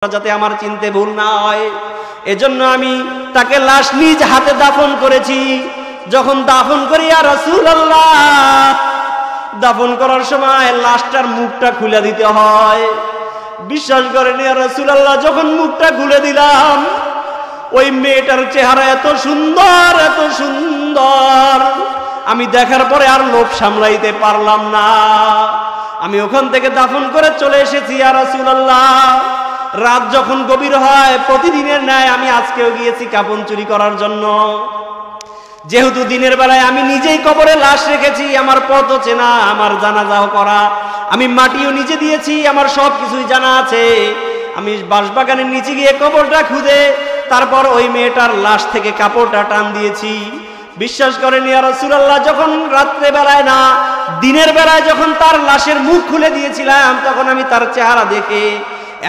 যাতে আমার চিনতে ভুল না হয়, এজন্য আমি তাকে লাশ নিজ হাতে দাফন করেছি। যখন দাফন করি ইয়া রাসূলুল্লাহ, দাফন করার সময় লাশটার মুখটা খুলে দিতে হয়। বিশ্বাস করেন ইয়া রাসূলুল্লাহ, যখন মুখটা খুলে দিলাম, ওই মেয়েটার চেহারা এত সুন্দর, এত সুন্দর, আমি দেখার পরে আর লোভ সামলাইতে পারলাম না। আমি ওখান থেকে দাফন করে চলে এসেছি ইয়া রাসূলুল্লাহ। রাত যখন গভীর হয়, প্রতিদিনের ন্যায় আমি আজকেও গিয়েছি কাফন চুরি করার জন্য। যেহেতু দিনের বেলায় আমি নিজেই কবরে লাশ রেখেছি, আমার পথও চেনা, আমার জানাজাও করা, আমি মাটিও নিজে দিয়েছি, আমার সব কিছুই জানা আছে। আমি বাঁশবাগানের নিচে গিয়ে কবরটা খুঁজে তারপর ওই মেয়েটার লাশ থেকে কাপড়টা টান দিয়েছি। বিশ্বাস করেন ইয়া রাসূলুল্লাহ, যখন রাত্রে বেলায় না, দিনের বেলায় যখন তার লাশের মুখ খুলে দিয়েছিলাম, তখন আমি তার চেহারা দেখে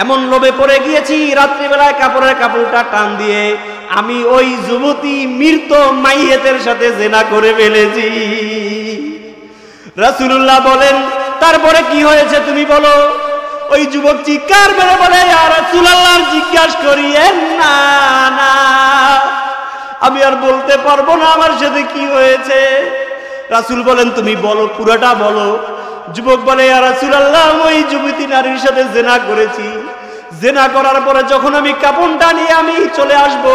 এমন লোভে পড়ে গিয়েছি, রাত্রিবেলায় কাপড়ের কাপড়টা টান দিয়ে আমি ওই যুবতী মৃত মাইয়েতের সাথে জিনা করে ফেলেছি। রাসূলুল্লাহ বলেন, তারপরে কি হয়েছে তুমি বলো? ওই যুবক চিৎকার মেরে বলে, ইয়া রাসূলুল্লাহ, জিজ্ঞাসা করিয়েন না, না, আমি আর বলতে পারবো না আমার সাথে কি হয়েছে। রাসূল বলেন, তুমি বলো, পুরোটা বলো। যুবক বলে, ইয়া রাসূলুল্লাহ, ওই যুবতী নারীর সাথে জিনা করেছি। জিনা করার পরে যখন আমি কাফনটা নিয়ে আমি চলে আসব,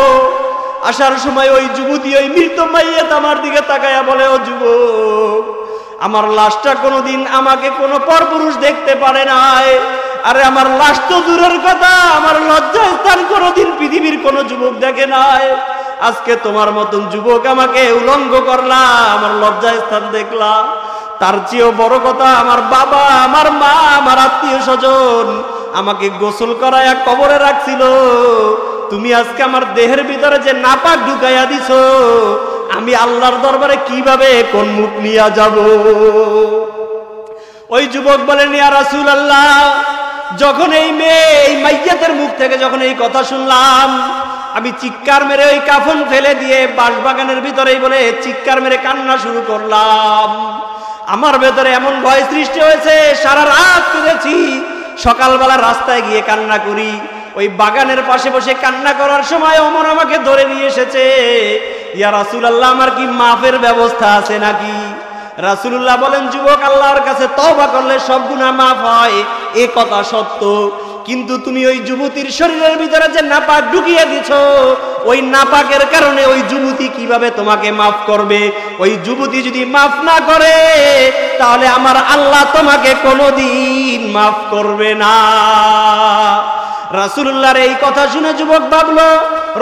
আসার সময় ওই যুবতী, ওই মৃত মাইয়াত আমার দিকে তাকায়া বলে, ও যুবক, আমার লাশটা কোনোদিন আমাকে কোনো পরপুরুষ দেখতে পারে নাই। আরে আমার লাশ তো দূরের কথা, আমার লজ্জাস্থান কোনোদিন পৃথিবীর কোনো যুবক দেখে নাই। আজকে তোমার মতন যুবক আমাকে উলঙ্গ করলা, আমার লজ্জাস্থান দেখলা। তার চেয়েও বড় কথা, আমার বাবা, আমার মা, আমার আত্মীয় স্বজন আমাকে গোসল করায়া কবরে রাখছিল। তুমি আজকে আমার দেহের ভিতরে যে নাপাক ঢুকাইয়া দিছো, আমি আল্লাহর দরবারে কিভাবে কোন মুখ নিয়ে যাব? ওই যুবক বলেন, ইয়া রাসূলুল্লাহ, যখন এই মেয়ে, এই মাইয়াতের মুখ থেকে যখন এই কথা শুনলাম, আমি চিৎকার মেরে ওই কাফন ফেলে দিয়ে বাঁশবাগানের ভিতরেই বলে চিৎকার মেরে কান্না শুরু করলাম। আমার ভেতরে এমন ভয় সৃষ্টি হয়েছে, সারা রাত কেঁদেছি, সকালবেলা রাস্তায় গিয়ে কান্না করি। ওই বাগানের পাশে বসে কান্না করার সময় ওমর আমাকে ধরে নিয়ে এসেছে। ইয়া রাসূলুল্লাহ, আমার কি মাফের ব্যবস্থা আছে নাকি? রাসূলুল্লাহ বলেন, যুবক, আল্লাহর কাছে তওবা করলে সব গুনাহ মাফ হয়, এ কথা সত্য। কিন্তু তুমি ওই যুবতীর শরীরের ভিতরে যে নাপাক ঢুকিয়ে দিছো, ওই নাপাকের কারণে ওই যুবতী কিভাবে তোমাকে মাফ করবে? ওই যুবতী যদি মাফ না করে, তাহলে আমার আল্লাহ তোমাকে কোনোদিন মাফ করবে না। রাসূলুল্লাহর এই কথা শুনে যুবক ভাবলো,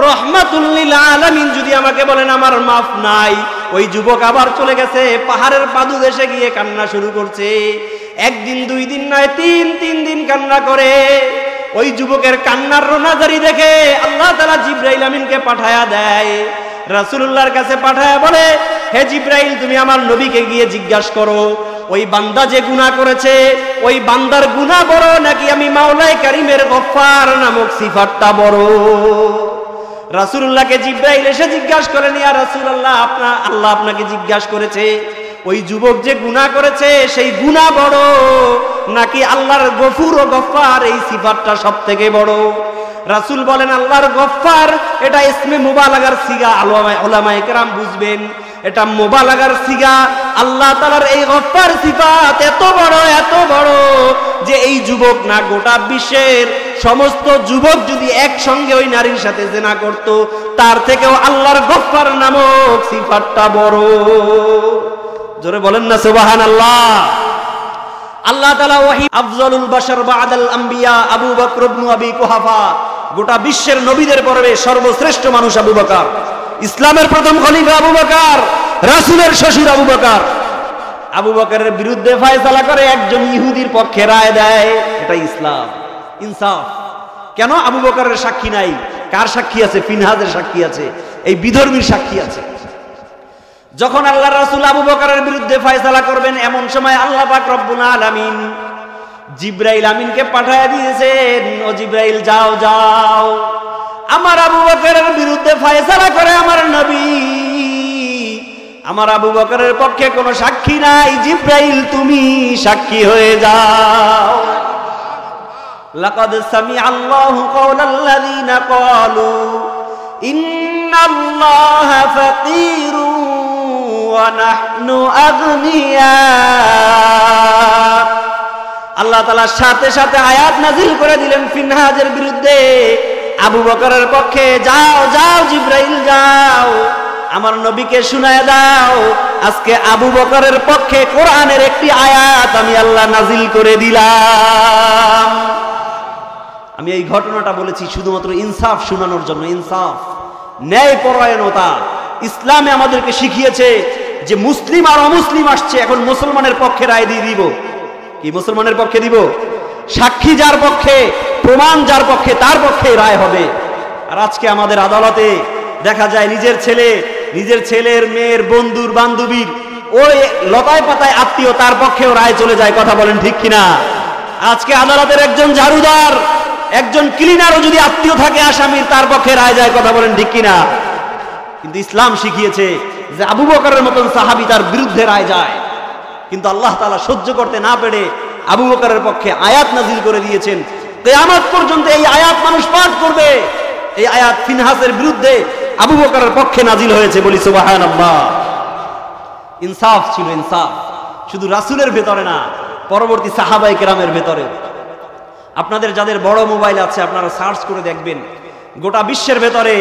রহমাতুল লিল আলামিন যদি আমাকে বলেন আমার মাফ নাই। ওই যুবক আবার চলে গেছে, পাহাড়ের পাদদেশে গিয়ে কান্না শুরু করছে। একদিন, 2 দিন নয়, 3 দিন কান্না করে। ওই যুবকের কান্নার রোনাজারি দেখে আল্লাহ তাআলা জিবরাইল আমিনকে পাঠায়া দেয়। রাসূলুল্লাহর কাছে পাঠায়া বলে, হে জিবরাইল, তুমি আমার নবীকে গিয়ে জিজ্ঞাসা করো, ওই বান্দা যে গুনাহ করেছে, ওই বান্দার গুনাহ বড় নাকি আমি মাওলায়ে কারীমের গফফার নামক সিফাতটা বড়? রাসূলুল্লাহকে জিবরাইল এসে জিজ্ঞাসা করেন, ইয়া রাসূলুল্লাহ, আল্লাহ আপনাকে জিজ্ঞাসা করেছে ওই যুবক যে গুনাহ করেছে সেই গুনাহ বড় নাকি আল্লাহর গফুর ও গফফার এই সিফাতটা সবথেকে বড়? রাসূল বলেন, আল্লাহর গফফার এটা ইসমে মুবালাগার সিগা, উলামায়ে কেরাম বুঝবেন, এটা মুবালাগার সিগা। আল্লাহ তাআলার এই গফফার সিফাত এত বড়, এত বড় যে এই যুবক না, গোটা বিশ্বের সমস্ত যুবক যদি একসঙ্গে ওই নারীর সাথে জিনা করত, তার থেকেও আল্লাহর গফফার নামক সিফাতটা বড়। জোরে বলেন না সুবহানাল্লাহ। আল্লাহ তাআলা ওয়াহি, আফজালুল বাশার বা'দাল আম্বিয়া আবু বকর ইবনে আবি কুহাফা, গোটা বিশ্বের নবীদের পরে সর্বশ্রেষ্ঠ মানুষ আবু বকর, ইসলামের প্রথম খলিফা আবু বকর, রাসূলের শ্বশুর আবু বকর। আবু বকরের বিরুদ্ধে ফয়সালা করে একজন ইহুদির পক্ষে রায় দেয়, এটা ইসলাম, ইনসাফ। কেন আবু বকরের সাক্ষী নাই? কার সাক্ষী আছে? ফিনহাজের সাক্ষী আছে, এই বিধর্মীর সাক্ষী আছে। যখন আল্লাহর রাসূল আবু বকরের বিরুদ্ধে ফয়সালা করবেন, এমন সময় আল্লাহ পাক রব্বুল আলামিন জিবরাইল আমিনকে পাঠায়া দিয়েছেন, ও জিবরাইল, যাও যাও, আমার আবু বকরের বিরুদ্ধে ফয়সালা করে আমার নবী, আমার আবু বকরের পক্ষে কোনো সাক্ষী নাই, জিবরাইল তুমি সাক্ষী হয়ে যাও। লাকাদ সামিআল্লাহু কাওলাল্লাযীনা ক্বালু ইন্নাল্লাহা ফাকীরুন ওয়া নাহনু আগনিয়া। আল্লাহ তাআলা সাথে সাথে আয়াত নাযিল করে দিলেন ফিনহাজের বিরুদ্ধে। আবু বকরের পক্ষে যাও যাও জিবরাইল যাও, আমার নবীকে শুনায় দাও, আজকে আবু বকরের পক্ষে কোরআনের একটি আয়াত আমি আল্লাহ নাযিল করে দিলাম। আমি এই ঘটনাটা বলেছি শুধুমাত্র ইনসাফ শোনানোর জন্য। ইনসাফ, ন্যায় পরায়ণতা ইসলামে আমাদেরকে শিখিয়েছে যে মুসলিম আর অমুসলিম আসছে, এখন মুসলমানের পক্ষে রায় দিয়ে দিব। কি মুসলমানের পক্ষে দিব? সাক্ষী যার পক্ষে, প্রমাণ যার পক্ষে, তার পক্ষে রায় হবে। আর আজকে আমাদের আদালতে দেখা যায় নিজের ছেলে, নিজের ছেলের মেয়ের বন্ধুর বান্ধবীর ওই লতায় পাতায় আত্মীয়, তার পক্ষেও রায় চলে যায়। কথা বলেন ঠিক কিনা? আজকে আদালতের একজন ঝাড়ুদার, একজন ক্লিনারও যদি আত্মীয় থাকে আসামির, তার পক্ষে রায় যায়। কথা বলেন ঠিক কিনা? কিন্তু ইসলাম শিখিয়েছে যে আবু বকরের মতন সাহাবী তার বিরুদ্ধে রায় যায়, কিন্তু আল্লাহ তাআলা সহ্য করতে না পেরে আবু বকরের পক্ষে আয়াত নাযিল করে দিয়েছেন। কিয়ামত পর্যন্ত এই আয়াত মানুষ পাঠ করবে। এই আয়াত ফিনহাসের বিরুদ্ধে আবু বকরের পক্ষে নাযিল হয়েছে, বলি সুবহানাল্লাহ। ইনসাফ ছিল, ইনসাফ শুধু রাসূলের ভেতরে না, পরবর্তী সাহাবায়ে কেরামের ভেতরে। আপনাদের যাদের বড় মোবাইল আছে আপনারা সার্চ করে দেখবেন, গোটা বিশ্বের ভেতরে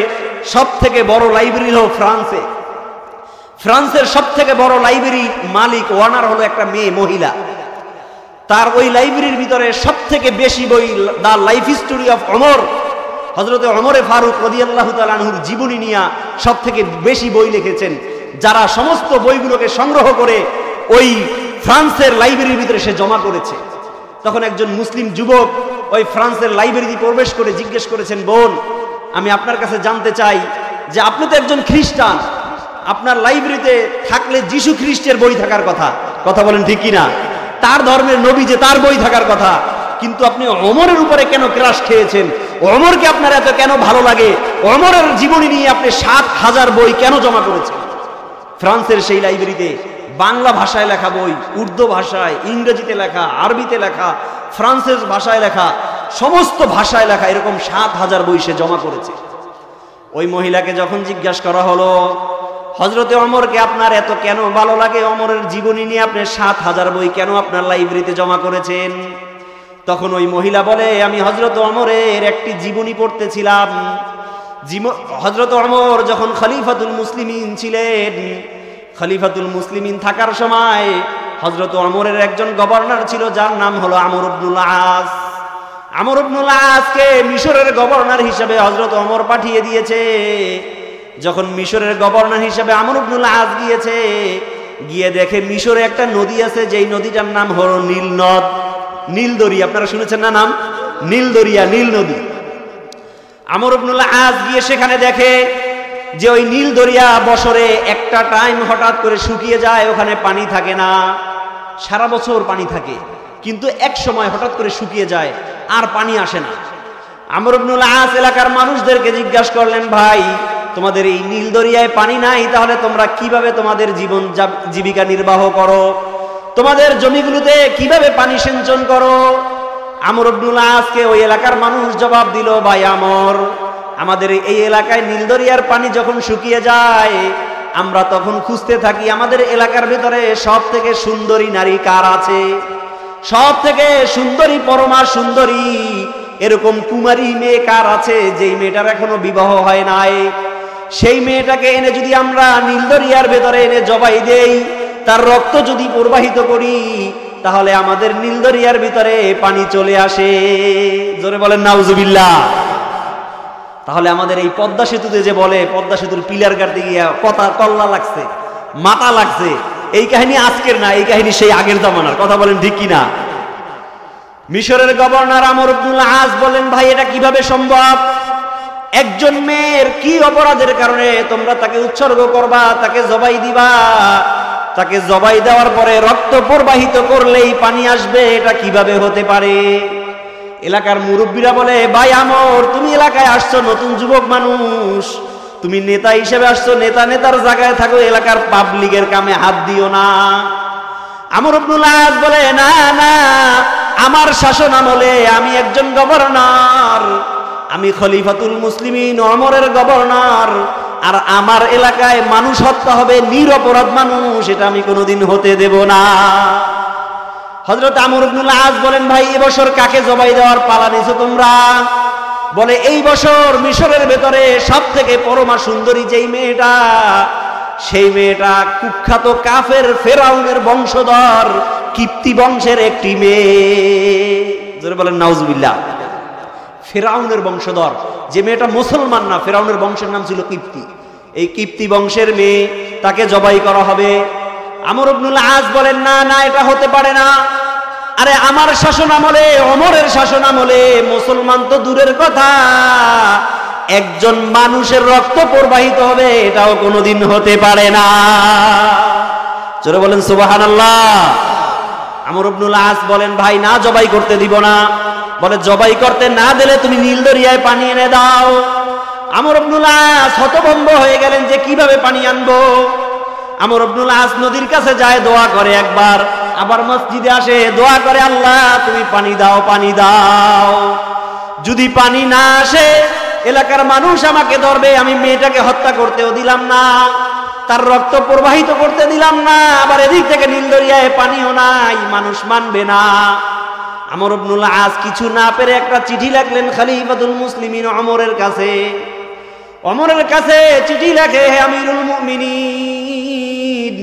সবথেকে বড় লাইব্রেরি হলো ফ্রান্সে। ফ্রান্সের সবথেকে বড় লাইব্রেরি মালিক, ওয়ানার হলো একটা মেয়ে, মহিলা। তার ওই লাইব্রেরির ভিতরে সবথেকে বেশি বই the life history of Omar, হযরতে ওমরে ফারুক রাদিয়াল্লাহু তাআলা আনহুর জীবনী নিয়ে সবথেকে বেশি বই লিখেছেন। যারা সমস্ত বইগুলোকে সংগ্রহ করে ওই ফ্রান্সের লাইব্রেরির ভিতরে সে জমা করেছে। তখন একজন মুসলিম যুবক ওই ফ্রান্সের লাইব্রেরিতে প্রবেশ করে জিজ্ঞেস করেছেন, বোন, আমি আপনার কাছে জানতে চাই যে আপনি তো একজন খ্রিস্টান, আপনার লাইব্রেরিতে থাকলে যিশু খ্রিস্টের বই থাকার কথা। কথা বলেন ঠিক কিনা? তার ধর্মের নবী যে, তার বই থাকার কথা, কিন্তু আপনি ওমরের উপরে কেন ক্রাশ খেয়েছেন? ওমরকে আপনার এত কেন ভালো লাগে? ওমরের জীবনী নিয়ে আপনি ৭,০০০ বই কেন জমা করেছেন? ফ্রান্সের সেই লাইব্রেরিতে বাংলা ভাষায় লেখা বই, উর্দু ভাষায়, ইংরেজিতে লেখা, আরবিতে লেখা, ফ্রান্সের ভাষায় লেখা, সমস্ত ভাষায় লেখা এরকম ৭,০০০ বই সে জমা করেছে। ওই মহিলাকে যখন জিজ্ঞাসা করা হলো, হযরতে ওমরকে আপনার এত কেন ভালো লাগে? ওমরের জীবনী নিয়ে আপনি ৭,০০০ বই কেন আপনার লাইব্রেরিতে জমা করেছেন? তখন ওই মহিলা বলে, আমি হযরত ওমরের একটি জীবনী পড়তেছিলাম। হযরত ওমর যখন খলিফাতুল মুসলিমিন ছিলেন, খলিফাতুল মুসলিমিন থাকার সময় হযরত ওমরের একজন গভর্নর ছিল, যার নাম হলো আমর ইবনুল আস। আমর ইবনুল আসকে মিশরের গভর্নর হিসেবে হযরত ওমর পাঠিয়ে দিয়েছে। যখন মিশরের গভর্নর হিসেবে আমর ইবনুল আস গিয়েছে, গিয়ে দেখে মিশরে একটা নদী আছে, যেই নদীটার নাম হলো নীল নদ, নীল দরিয়া। আপনারা শুনেছেন না নাম? নীল দরিয়া, নীল নদী। আমর ইবনুল আস গিয়ে সেখানে দেখে যে ওই নীল দরিয়া বছরে একটা টাইম হঠাৎ করে শুকিয়ে যায়, ওখানে পানি থাকে না। সারা বছর পানি থাকে, কিন্তু এক সময় হঠাৎ করে শুকিয়ে যায়, আর পানি আসে না। আমর ইবনুল আস এলাকার মানুষদেরকে জিজ্ঞাসা করলেন, ভাই, তোমাদের এই নীল দরিয়ায় পানি নাই, তাহলে তোমরা কিভাবে তোমাদের জীবন জীবিকা নির্বাহ করো? তোমাদের জমিগুলোতে কিভাবে পানি সিঞ্চন করো? আমর ইবনুল আসকে ওই এলাকার মানুষ জবাব দিল, ভাই আমর, আমাদের এই এলাকায় নীল দরিয়ার পানি যখন শুকিয়ে যায়, আমরা তখন খুঁজতে থাকি আমাদের এলাকার ভিতরে সব থেকে সুন্দরী নারী কার আছে, সব থেকে সুন্দরী, পরমা সুন্দরী এরকম কুমারী মেয়ে কার আছে, যেই মেয়েটার এখনো বিবাহ হয় নাই। সেই মেয়েটাকে এনে যদি আমরা নীল দরিয়ার ভেতরে এনে জবাই দেই, তার রক্ত যদি প্রবাহিত করি, তাহলে আমাদের নীল দরিয়ার ভিতরে পানি চলে আসে। জোরে বলেন নাউজুবিল্লাহ। তাহলে আমাদের এই পদ্মা সেতুতে যে বলে, পদ্মা সেতুর পিলার গাড়তে গিয়া কল্লা লাগছে, মাথা লাগছে, এই কাহিনী আজকের না, এই কাহিনী সেই আগের জামানার। কথা বলেন ঠিক কিনা? মিশরের গভর্নর আমর ইবনুল আস বলেন, ভাই, এটা কিভাবে সম্ভব? একজন মেয়ের কি অপরাধের কারণে তোমরা তাকে উৎসর্গ করবা, তাকে জবাই দিবা? তাকে জবাই দেওয়ার পরে রক্ত প্রবাহিত করলেই পানি আসবে, এটা কিভাবে হতে পারে? এলাকার মুরব্বীরা বলে, ভাই আমর, তুমি এলাকায় আসছো, নতুন যুবক মানুষ, তুমি নেতা হিসেবে আসছো, নেতার জায়গায় থাকো, এলাকার পাবলিকের কামে হাত দিও না। আমর ইবনুল আস বলে, না না, আমার শাসন আমলে আমি একজন গভর্নর, আমি খলিফাতুল মুসলিমিন ওমরের গভর্নর, আর আমার এলাকায় মানুষ হত্যা হবে, নিরপরাধ মানুষ, এটা আমি কোনোদিন হতে দেব না। হযরত আমর ইবনুল আস বলেন, ভাই এবছর কাকে জবাই দেওয়ার পালা নিছো তোমরা? বলে এই বছর মিশরের ভেতরে সবথেকে পরমা সুন্দরী যেই মেয়েটা, সেই মেয়েটা কুখ্যাত কাফের ফেরাউনের বংশধর, কিপ্তি বংশের একটি মেয়ে। জোরে বলেন নাউজুবিল্লাহ। ফেরাউনের বংশধর, যে মেয়েটা মুসলমান না, ফেরাউনের বংশের নাম ছিল কিপ্তি। এই কিপ্তি বংশের মেয়ে, তাকে জবাই করা হবে। আমর ইবনুল আস বলেন, না না, এটা হতে পারে না। আরে আমার শাসন আমলে, ওমরের শাসন আমলে মুসলমান তো দূরের কথা, একজন মানুষের রক্ত প্রবাহিত হবে, এটাও কোনোদিন হতে পারে না। জোরে বলেন সুবহানাল্লাহ। আমর ইবনুল আস বলেন, ভাই না, জবাই করতে দিব না। বলে জবাই করতে না দিলে তুমি নীল দরিয়ায় পানি এনে দাও। আমর ইবনুল আস হতভম্ব হয়ে গেলেন যে কিভাবে পানি আনবো। আমর ইবনুল আস নদীর কাছে যায়, দোয়া করে একবার, আবার মসজিদে আসে, দোয়া করে, আল্লাহ তুমি পানি দাও, পানি দাও। যদি পানি না আসে এলাকার মানুষ আমাকে ধরবে, আমি মেয়েটাকে হত্যা করতেও দিলাম না, তার রক্ত প্রবাহিত করতে দিলাম না, আবার এদিক থেকে নীল দরিয়ায় পানিও নাই, মানুষ মানবে না। আমর ইবনুল আস কিছু না পেরে একটা চিঠি লিখলেন খলিফাতুল মুসলিমিন ওমরের কাছে। ওমরের কাছে চিঠি লেখে, হে আমিরুল মুমিনিন,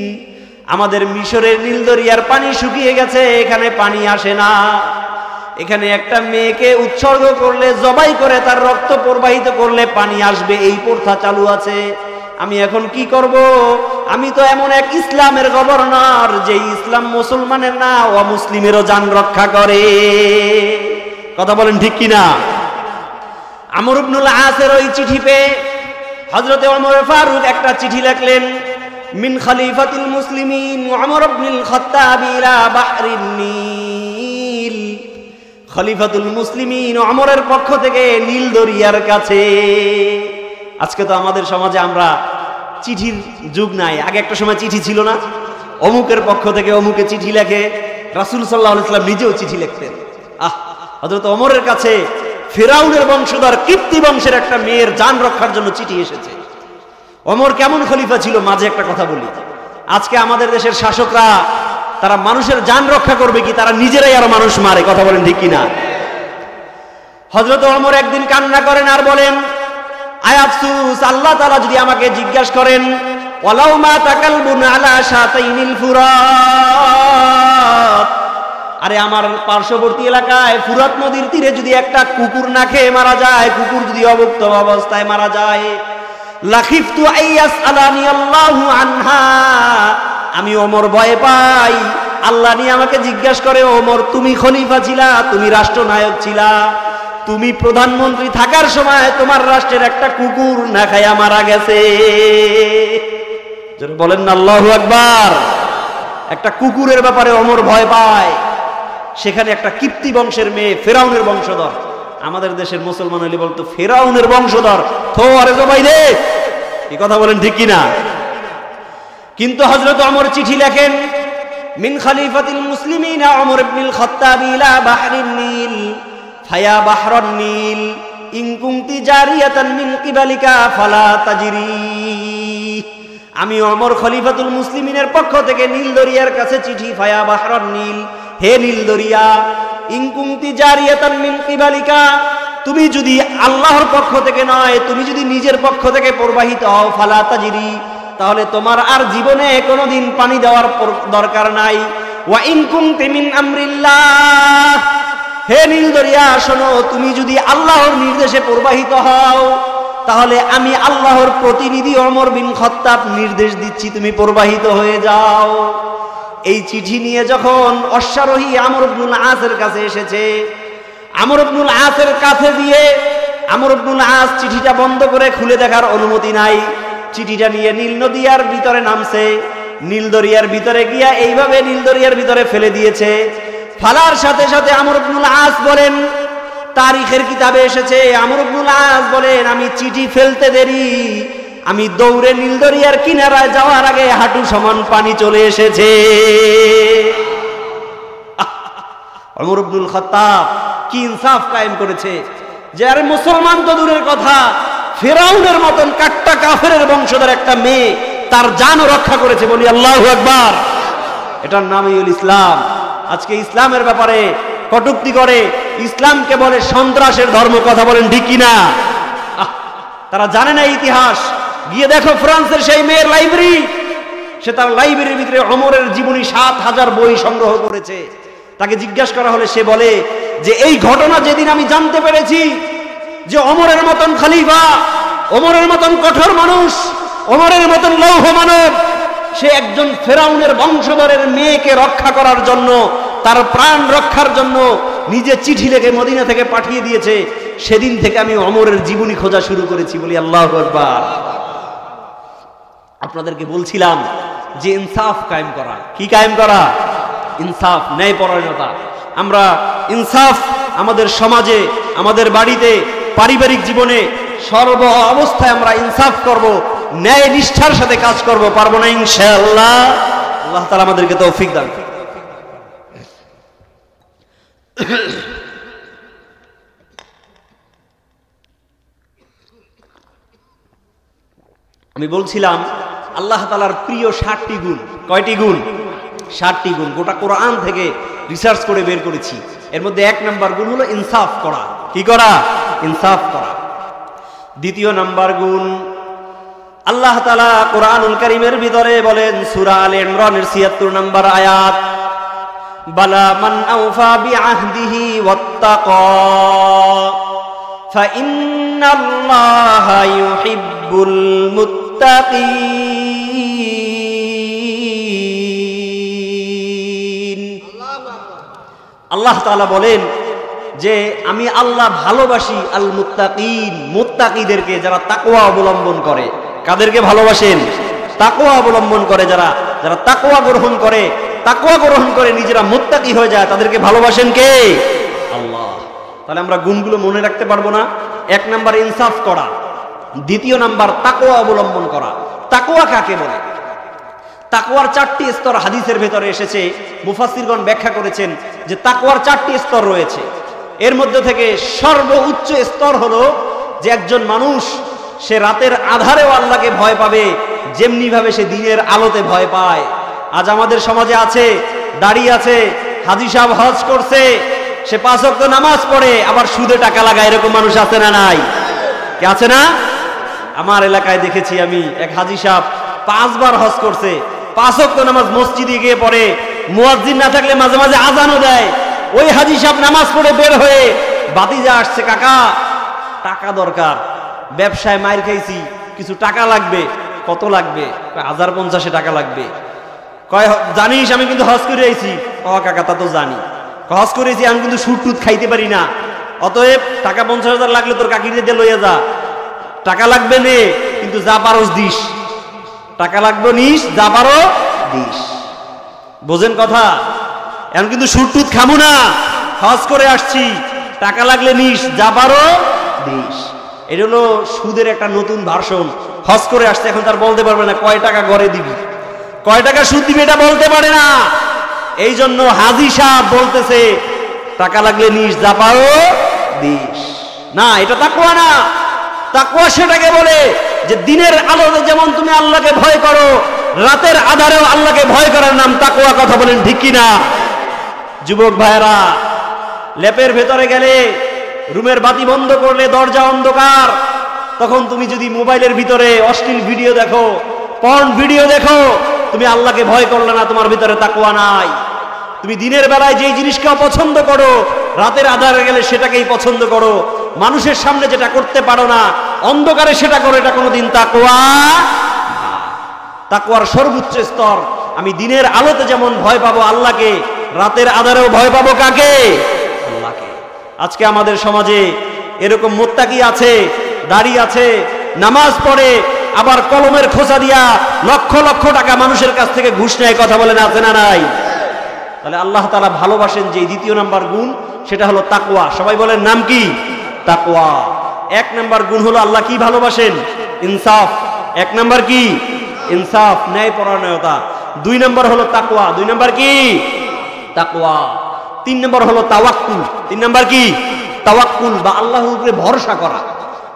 আমাদের মিশরের নীল দরিয়ার পানি শুকিয়ে গেছে, এখানে পানি আসে না। এখানে একটা মেয়েকে উৎসর্গ করলে, জবাই করে তার রক্ত প্রবাহিত করলে পানি আসবে, এই প্রথা চালু আছে। আমি এখন কি করব? আমি তো এমন এক ইসলামের গভর্নর, যে ইসলাম মুসলমানের না, অমুসলিমেরও জান রক্ষা করে। কথা বলেন ঠিক কিনা? আমর ইবনুল আসের ওই চিঠি পেয়ে হযরতে ওমর ফারুক একটা চিঠি লিখলেন, মিন খলিফাতিল মুসলিমিন ওমর ইবনুল খাত্তাব ইলা বাহরিন নীল। খলিফাতুল মুসলিমিন ওমরের পক্ষ থেকে নীল দরিয়ার কাছে। আজকে তো আমাদের সমাজে আমরা চিঠির যুগ নাই, আগে একটা সময় চিঠি ছিল না, অমুকের পক্ষ থেকে অমুকে চিঠি লেখে। রাসূল সাল্লাল্লাহু আলাইহি ওয়াসাল্লাম নিজেও চিঠি লিখতেন। হযরত ওমরের কাছে ফেরাউনের বংশধর কিপ্তি বংশের একটা মেয়ের জান রক্ষার জন্য চিঠি এসেছে। ওমর কেমন খলিফা ছিল, মাঝে একটা কথা বলি। আজকে আমাদের দেশের শাসকরা, তারা মানুষের জান রক্ষা করবে কি, তারা নিজেরাই আরো মানুষ মারে। কথা বলেন ঠিক কিনা? হযরত ওমর একদিন কান্না করেন আর বলেন, আয় আফসুস, আল্লাহ তাআলা যদি আমাকে জিজ্ঞাসা করেন, ওয়ালাউ মা তাকালবুন আলা শাতাইনিল ফুরাত, আরে আমার পার্শ্ববর্তী এলাকায় ফুরাত নদীর তীরে যদি একটা কুকুর না খেয়ে মারা যায়, কুকুর যদি অভুক্ত অবস্থায় মারা যায়, লাখিফতু আইয়াস আলানি আল্লাহু আনহা, আমি ওমর ভয় পাই আল্লাহ নিয়ে আমাকে জিজ্ঞাসা করে, ওমর তুমি খলিফা ছিলা, তুমি রাষ্ট্রনায়ক ছিলা, তুমি প্রধানমন্ত্রী থাকার সময় তোমার রাষ্ট্রের একটা কুকুর না খায়া মারা গেছে। বলেন না আল্লাহু আকবার। একটা কুকুরের ব্যাপারে ওমর ভয় পায়, সেখানে একটা কিপ্তি বংশের মেয়ে, ফেরাউনের বংশধর। আমাদের দেশের মুসলমান হলে বলতো ফেরাউনের বংশধর, থো আরে জবাই দে। এই কথা বলেন ঠিক কিনা? কিন্তু হযরত ওমর চিঠি লেখেন, মিন খলিফাতিল মুসলিমিন ওমর ইবনুল খাত্তাব ইলা বাহরিন নীল ফায়া বাহরান নীল ইন কুনতি জারিয়াতান মিন কিবালিকা ফালা তাজরি। আমি ওমর খলিফাতুল মুসলিমিনের পক্ষ থেকে নীল দরিয়ার কাছে চিঠি, ফায়া বাহরান নীল, হে নীল দরিয়া, ইন কুনতি জারিয়াতান মিন কিবালিকা, তুমি যদি আল্লাহর পক্ষ থেকে নয়, তুমি যদি নিজের পক্ষ থেকে প্রবাহিত হও, ফালা তাজরি, তাহলে তোমার আর জীবনে কোনোদিন পানি দেওয়ার দরকার নাই। ওয়া ইন কুনতি মিন আমরিল্লাহ, হে নীল দরিয়া শোনো, তুমি যদি আল্লাহর নির্দেশে প্রবাহিত হও, তাহলে আমি আল্লাহর প্রতিনিধি ওমর বিন খাত্তাব নির্দেশ দিচ্ছি, তুমি প্রবাহিত হয়ে যাও। এই চিঠি নিয়ে যখন অশ্বারোহী আমর ইবনুল আসের কাছে এসেছে, আমর ইবনুল আসের কাছে দিয়ে আমর ইবনুল আস চিঠিটা বন্ধ করে খুলে দেখার অনুমতি নাই। চিঠিটা নিয়ে নীল নদীর ভিতরে নামছে, নীল দরিয়ার ভিতরে গিয়া এইভাবে নীল দরিয়ার ভিতরে ফেলে দিয়েছে। ফালার সাথে সাথে আমর ইবনুল আস বলেন, তারিখের কিতাবে এসেছে, আমর ইবনুল আস বলেন, আমি চিঠি ফেলতে দেরি, আমি দৌড়ে নীল দরিয়ার কিনারায় যাওয়ার আগে হাঁটু সমান পানি চলে এসেছে। ওমর ইবনুল খাত্তাব কি ইনসাফ কায়েম করেছে যে আরে মুসলমান তো দূরের কথা, ফিরাউনের মতন কাট্টা কাফেরের বংশধর একটা মেয়ে তার জানও রক্ষা করেছে, বলি আল্লাহু আকবার। এটার নামই হল ইসলাম। আজকে ইসলামের ব্যাপারে কটূক্তি করে, ইসলামকে বলে সন্ত্রাসের ধর্ম, কথা বলেন ঠিক কিনা? তারা জানে না ইতিহাস। গিয়ে দেখো ফ্রান্সের সেই মেয়ের লাইব্রেরি, সে তার লাইব্রেরির ভিতরে ওমরের জীবনী 7000 বই সংগ্রহ করেছে। তাকে জিজ্ঞাসা করা হলে সে বলে যে এই ঘটনা যেদিন আমি জানতে পেরেছি যে ওমরের মতন খলিফা, ওমরের মতন কঠোর মানুষ, ওমরের মতন লৌহ মানব, সে একজন ফেরাউনের বংশধরের মেয়েকে রক্ষা করার জন্য, তার প্রাণ রক্ষার জন্য নিজে চিঠি লিখে মদিনা থেকে পাঠিয়ে দিয়েছে, সেদিন থেকে আমি ওমরের জীবনী খোঁজা শুরু করেছি, বলি আল্লাহু আকবার। আপনাদেরকে বলছিলাম যে ইনসাফ কায়েম করা, কি কায়েম করা? ইনসাফ, ন্যায়পরায়ণতা। আমরা ইনসাফ আমাদের সমাজে, আমাদের বাড়িতে, পারিবারিক জীবনে সর্ব অবস্থায় আমরা ইনসাফ করব, ন্যায় নিষ্ঠার সাথে কাজ করব, পারবো না ইনশাআল্লাহ? আল্লাহ তাআলা আমাদেরকে তৌফিক দান করুন। আমি বলছিলাম আল্লাহ তাআলার প্রিয় 60টি গুণ। কয়টি গুণ? 60টি গুণ। গোটা কোরআন থেকে রিসার্চ করে বের করেছি। এর মধ্যে 1 নাম্বার গুণ হলো ইনসাফ করা। কি করা? ইনসাফ করা। 2 নাম্বার গুণ আল্লাহ তাআলা কোরআনুল কারীমের ভিতরে বলেন, সূরা আলে ইমরানের 76 নাম্বার আয়াত, বালা মান আওফা বিআহদিহি ওয়াত্তাকা ফাইন্নাল্লাহা ইউহিব্বুল মুত্তাকিন। আল্লাহ তাআলা বলেন যে আমি আল্লাহ ভালোবাসি আল মুত্তাকিন, মুত্তাকিদেরকে, যারা তাকওয়া অবলম্বন করে। কাদেরকে ভালোবাসেন? তাকওয়া অবলম্বন করে, যারা তাকওয়া গ্রহণ করে, তাকওয়া গ্রহণ করে নিজেরা মুত্তাকি হয়ে যায়, তাদেরকে ভালোবাসেন কে? আল্লাহ। তাহলে আমরা গুণগুলো মনে রাখতে পারবো না? 1 নাম্বার ইনসাফ করা, 2 নাম্বার তাকওয়া অবলম্বন করা। তাকওয়া কাকে বলে? তাকওয়ার 4টি স্তর হাদিসের ভেতরে এসেছে। মুফাসসিরগণ ব্যাখ্যা করেছেন যে তাকওয়ার 4টি স্তর রয়েছে। এর মধ্যে থেকে সর্বোচ্চ স্তর হলো যে একজন মানুষ সে রাতের আধারেও আল্লাহকে ভয় পাবে, যেমনি ভাবে সে দিনের আলোতে ভয় পায়। আজ আমাদের সমাজে আছে, দাড়ি আছে, হাজী সাহেব হজ করছে, সে 5 ওয়াক্ত নামাজ পড়ে, আবার সুদে টাকা লাগায়, এরকম মানুষ আছে না নাই? কে আছে না? আমার এলাকায় দেখেছি আমি, এক হাজী সাহেব 5 বার হজ করছে, 5 ওয়াক্ত নামাজ মসজিদে গিয়ে পড়ে, মুয়াজ্জিন না থাকলে মাঝে মাঝে আজানও দেয়। ওই হাজী সাহেব নামাজ পড়ে বের হয়ে, বাতিজা আসছে, কাকা টাকা দরকার, ব্যবসায় মাইর খাইছি, কিছু টাকা লাগবে। কত লাগবে? 1050 টাকা লাগবে। কয় জানিস আমি কিন্তু হজ করে আইছি। কাকা তা তো জানি, হজ করেছি, আমি কিন্তু সুদ টুদ খাইতে পারি না, অতএব টাকা 50,000 লাগলে তোর কাকিরে দিয়ে লইয়া যা, টাকা লাগবে নে, কিন্তু যা পারস দিস, টাকা লাগবে নিস, যা পারো দিস। বোঝেন কথা? এখন কিন্তু সুদ টুদ খামু না, হজ করে আসছি, টাকা লাগলে নিস, যা পারো দিস। এটা হলো সুদের একটা নতুন ভার্সন। হজ করে আসছে, এখন তার বলতে পারবে না কয় টাকা গড়ে দিবি, কয় টাকা সুদ দিবি, এটা বলতে পারে না। এই জন্য হাজী সাহেব বলতেছে টাকা লাগলে নিস, যা পারো দিস। না, এটা তাকওয়া না। তাকওয়া সেটাকে বলে যে দিনের আলোতে যেমন তুমি আল্লাহকে ভয় করো, রাতের আধারেও আল্লাহকে ভয় করার নাম তাকওয়া। কথা বলেন ঠিক কিনা? যুবক ভাইরা, ল্যাপের ভেতরে গেলে, রুমের বাতি বন্ধ করলে, দরজা অন্ধকার, তখন তুমি যদি মোবাইলের ভিতরে অশ্লীল ভিডিও দেখো, পর্ন ভিডিও দেখো, তুমি আল্লাহকে ভয় করলে না, তোমার ভিতরে তাকওয়া নাই। তুমি দিনের বেলায় যেই জিনিসকে অপছন্দ করো, রাতের আধারে গেলে সেটাকেই পছন্দ করো। মানুষের সামনে যেটা করতে পারো না, অন্ধকারে সেটা করো, এটা কোনোদিন তাকওয়া। তাকওয়ার সর্বোচ্চ স্তর, আমি দিনের আলোতে যেমন ভয় পাবো আল্লাহকে, রাতের আধারেও ভয় পাবো কাকে? আল্লাহকে। আজকে আমাদের সমাজে এরকম মুত্তাকি আছে, দাড়ি আছে, নামাজ পড়ে, আবার কলমের খোঁচা দিয়া লক্ষ লক্ষ টাকা মানুষের কাছ থেকে ঘুষ নেয়। কথা বলেন আছে না নাই? তাহলে আল্লাহ তাআলা ভালোবাসেন যে 2 নাম্বার গুণ, সেটা হলো তাকওয়া। সবাই বলেন নাম কি? তাকওয়া। 1 নাম্বার গুণ হলো আল্লাহ কি ভালোবাসেন? ইনসাফ। 1 নাম্বার কি? ইনসাফ, ন্যায়পরায়ণতা। 2 নাম্বার হলো তাকওয়া। 2 নাম্বার কি? তাকওয়া। 3 নম্বর হলো তাওয়াক্কুল। 3 নম্বর কি? তাওয়াক্কুল বা আল্লাহর উপরে ভরসা করা।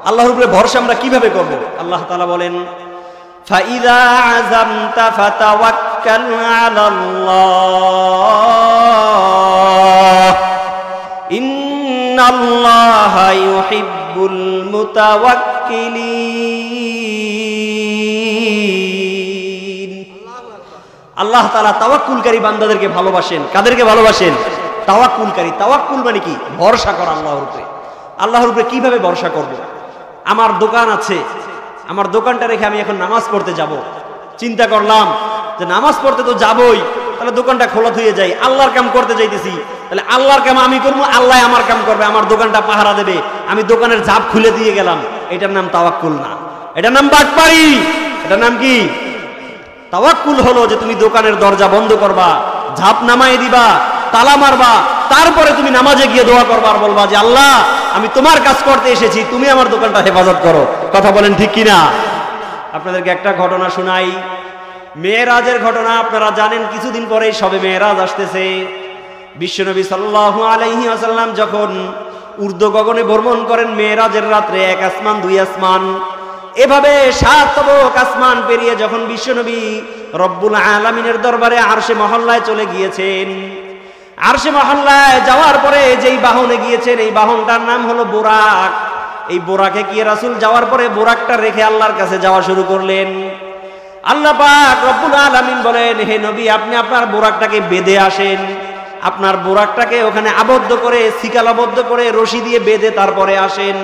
আল্লাহর উপরে ভরসা আমরা কিভাবে করব? আল্লাহ তাআলা বলেন ফাইযা আযামতা ফাতাওয়াক্কাল আলাল্লাহ ইন্নাল্লাহা ইউহিব্বুল মুতাওয়াক্কিলিন। আল্লাহ তাআলা তাওয়াক্কুলকারী বান্দাদেরকে ভালোবাসেন। কাদেরকে ভালোবাসেন? তাওয়াক্কুলকারী। তাওয়াক্কুল মানে কি? ভরসা করা আল্লাহর উপরে। আল্লাহর উপরে কিভাবে ভরসা করব? আমার দোকান আছে, আমার দোকানটা রেখে আমি এখন নামাজ পড়তে যাব। চিন্তা করলাম যে নামাজ পড়তে তো যাবই, তাহলে দোকানটা খোলা থুয়ে যাই। আল্লাহর কাম করতে যাইতেছি, তাহলে আল্লাহর কাম আমি করবো, আল্লাহ আমার কাম করবে, আমার দোকানটা পাহারা দেবে, আমি দোকানের ঝাপ খুলে দিয়ে গেলাম। এটার নাম তাওয়াক্কুল না, এটার নাম বাটপাড়ি। এটার নাম কি? তাওয়াক্কুল হলো যে তুমি দোকানের দরজা বন্ধ করবা, ঝাপ নামাই দিবা, তালা মারবা, তারপরে তুমি নামাজে গিয়ে দোয়া করবা আর বলবা যে আল্লাহ আমি তোমার কাজ করতে এসেছি, তুমি আমার দোকানটা হেফাজত করো। কথা বলেন ঠিক কিনা? আপনাদেরকে একটা ঘটনা শোনাই, মেরাজের ঘটনা। আপনারা জানেন কিছুদিন পরেই সবে মেরাজ আসতেছে। বিশ্বনবী সাল্লাল্লাহু আলাইহি ওয়াসাল্লাম যখন ঊর্ধ্ব গগনে ভ্রমণ করেন মেরাজের রাত্রে, 1 আসমান 2 আসমান এভাবে 7 তবক আসমান পেরিয়ে যখন বিশ্বনবী রব্বুল আলামিনের দরবারে আরশে মহল্লায় চলে গিয়েছেন, আরশে মহল্লায় যাওয়ার পরে যেই বাহনে গিয়েছেন এই বাহনটার নাম হলো বুরাক। এই বুরাকে কি রাসূল যাওয়ার পরে বুরাকটা রেখে আল্লাহর কাছে যাওয়া শুরু করলেন। আল্লাহ পাক রব্বুল আলামিন বলেন, হে নবী আপনি আপনার বুরাকটাকে বেঁধে আসেন, আপনার বুরাকটাকে ওখানে আবদ্ধ করে, শিকালাবদ্ধ করে রশি দিয়ে বেঁধে তারপরে আসেন।